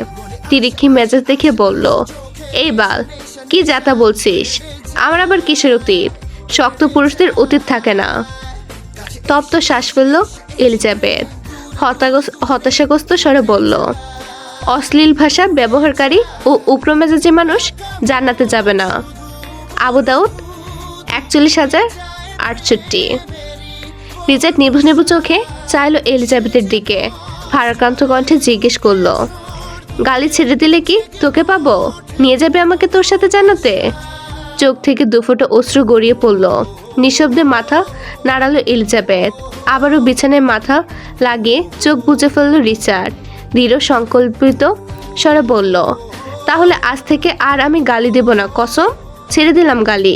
তিরিক্ষি মেজাজ দেখে বলল, এই বাল, কি যাতা বলছিস? আমার আবার কিসের অতীত? শক্ত পুরুষদের অতীত থাকে না। তপ্ত শ্বাস ফেলল এলিজাবেথ, হতাশাগ্রস্ত স্বরে বলল, অশ্লীল ভাষা ব্যবহারকারী ও উগ্র মেজাজি মানুষ জান্নাতে যাবে না। আবু দাউদ 41,068। রিচার্ড নিভু নিভু চোখে চাইল এলিজাবেথের দিকে, ভারাক্রান্ত কণ্ঠে জিজ্ঞেস করলো, গালি ছেড়ে দিলে কি তোকে পাবো? নিয়ে যাবে আমাকে তোর সাথে জান্নাতে? চোখ থেকে দুফোঁটা অশ্রু গড়িয়ে পড়ল। নিঃশব্দে মাথা নাড়ালো এলিজাবেথ, আবারও বিছানায় মাথা লাগিয়ে চোখ বুজে ফেলল রিচার্ড। দৃঢ় সংকল্পিত স্বরে বলল, তাহলে আজ থেকে আর আমি গালি দেব না, কসম। ছেড়ে দিলাম গালি।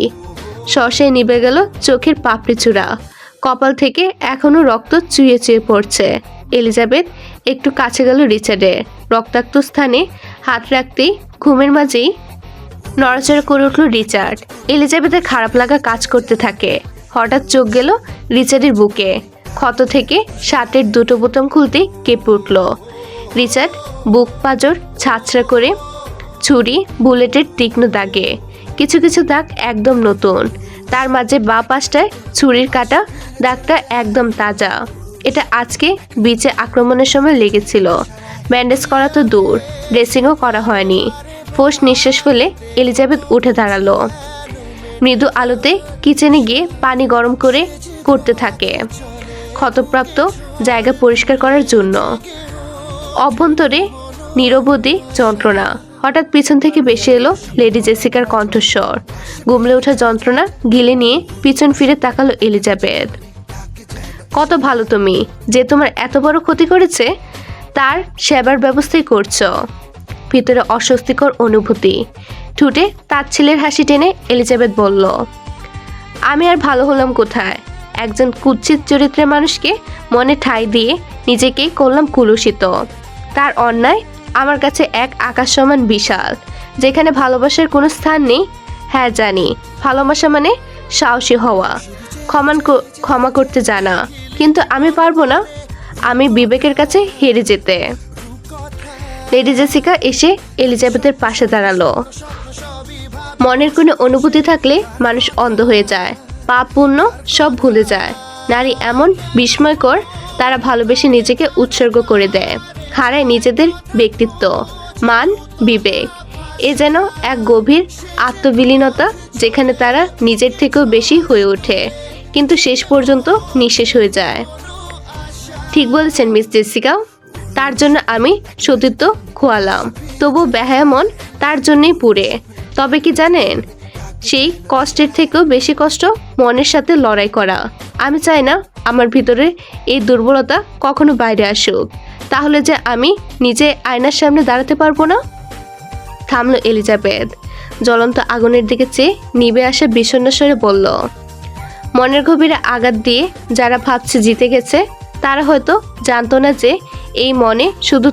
সহসায় নিভে গেল চোখের পাপড়ি চূড়া, কপাল থেকে এখনো রক্ত চুইয়ে চুইয়ে পড়ছে। এলিজাবেথ একটু কাছে গেল রিচার্ডের রক্তাক্ত স্থানে হাত রাখতেই ঘুমের মাঝেই নড়াচড়া করে উঠল রিচার্ড। এলিজাবেথের খারাপ লাগা কাজ করতে থাকে। হঠাৎ চোখ গেল রিচার্ডের বুকে, ক্ষত থেকে শার্টের দুটো বোতাম খুলতে কেঁপে উঠল। রিচার্ড বুক পাঁজর ছাঁচড়া করে, ছুরি বুলেটের তীক্ষ্ণ দাগে, কিছু কিছু দাগ একদম নতুন, তার মাঝে বাঁ পাশটায় ছুরির কাটা দাগটা একদম তাজা। এটা আজকে বিচে আক্রমণের সময় লেগেছিল। ব্যান্ডেজ করা তো দূর, ড্রেসিংও করা হয়নি। ফোঁস নিঃশ্বাস ফেলে এলিজাবেথ উঠে দাঁড়ালো। মৃদু আলোতে কিচেনে গিয়ে পানি গরম করতে থাকে ক্ষতপ্রাপ্ত জায়গা পরিষ্কার করার জন্য। অভ্যন্তরে নিরবধি যন্ত্রণা। হঠাৎ পিছন থেকে ভেসে এলো লেডি জেসিকার কণ্ঠস্বর। গুমলে ওঠা যন্ত্রণা গিলে নিয়ে পিছন ফিরে তাকালো এলিজাবেথ। কত ভালো তুমি, যে তোমার এত বড় ক্ষতি করেছে তার সেবার ব্যবস্থাই করছো। ভিতরে অস্বস্তিকর অনুভূতি। ঠোঁটে তাচ্ছিলের হাসি টেনে এলিজাবেথ বলল, আমি আর ভালো হলাম কোথায়? একজন কুৎসিত চরিত্রের মানুষকে মনে ঠাঁই দিয়ে নিজেকেই করলাম কুলুষিত। তার অন্যায় আমার কাছে এক আকাশ সমান বিশাল, যেখানে ভালোবাসার কোনো স্থান নেই। হ্যাঁ জানি, ভালোবাসা মানে সাহসী হওয়া, ক্ষমা করতে জানা, কিন্তু আমি পারবো না। আমি বিবেকের কাছে হেরে যেতে। লেডি জেসিকা এসে এলিজাবেথের পাশে দাঁড়ালো। মনের কোনো অনুভূতি থাকলে মানুষ অন্ধ হয়ে যায়, পাপ পুণ্য সব ভুলে যায়। নারী এমন বিস্ময়কর, তারা ভালোবেসে নিজেকে উৎসর্গ করে দেয়, হারায় নিজেদের ব্যক্তিত্ব, মান, বিবেক। এ যেন এক গভীর আত্মবিলীনতা, যেখানে তারা নিজের থেকেও বেশি হয়ে ওঠে, কিন্তু শেষ পর্যন্ত নিঃশেষ হয়ে যায়। ঠিক বলেছেন মিস জেসিকা, তার জন্য আমি সতীত্ব খোয়ালাম, তবু বেহায়া মন তার জন্যই পুড়ে। তবে কি জানেন, সেই কষ্টের থেকেও বেশি কষ্ট মনের সাথে লড়াই করা। আমি চাই না আমার ভিতরে এই দুর্বলতা কখনো বাইরে আসুক, তাহলে যে আমি নিজে আয়নার সামনে দাঁড়াতে পারবো না। থামলো এলিজাবেথ, জ্বলন্ত আগুনের দিকে চেয়ে নিভে আসা বিষণ্ণ স্বরে বলল, মনের গভীরে আঘাত দিয়ে যারা ভাবছে জিতে গেছে, তারা হয়তো জানতো না যে এই মনে শুধু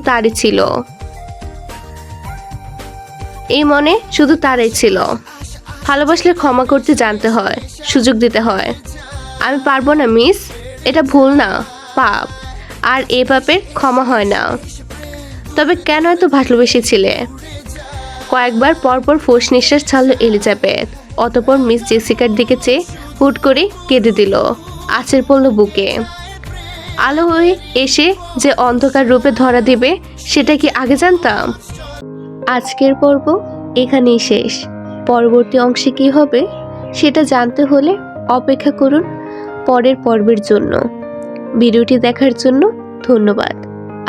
তারই ছিল। ভালোবাসলে ক্ষমা করতে জানতে হয়, সুযোগ দিতে হয়। আমি পারবো না মিস, এটা ভুল না, পাপ, আর এ পাপের ক্ষমা হয় না। তবে কেন এত ভালোবেসেছিলে? কয়েকবার পরপর ফোঁস নিঃশ্বাস ছাড়ল এলিজাবেথ, অতঃপর মিস জেসিকার দিকে চেয়ে হুট করে কেঁদে দিল। আছড়ে পড়ল বুকে। আলো হয়ে এসে যে অন্ধকার রূপে ধরা দিবে, সেটা কি আগে জানতাম? আজকের পর্ব এখানেই শেষ। পরবর্তী অংশে কি হবে সেটা জানতে হলে অপেক্ষা করুন পরের পর্বের জন্য। ভিডিওটি দেখার জন্য ধন্যবাদ।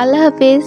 আল্লাহ হাফেজ।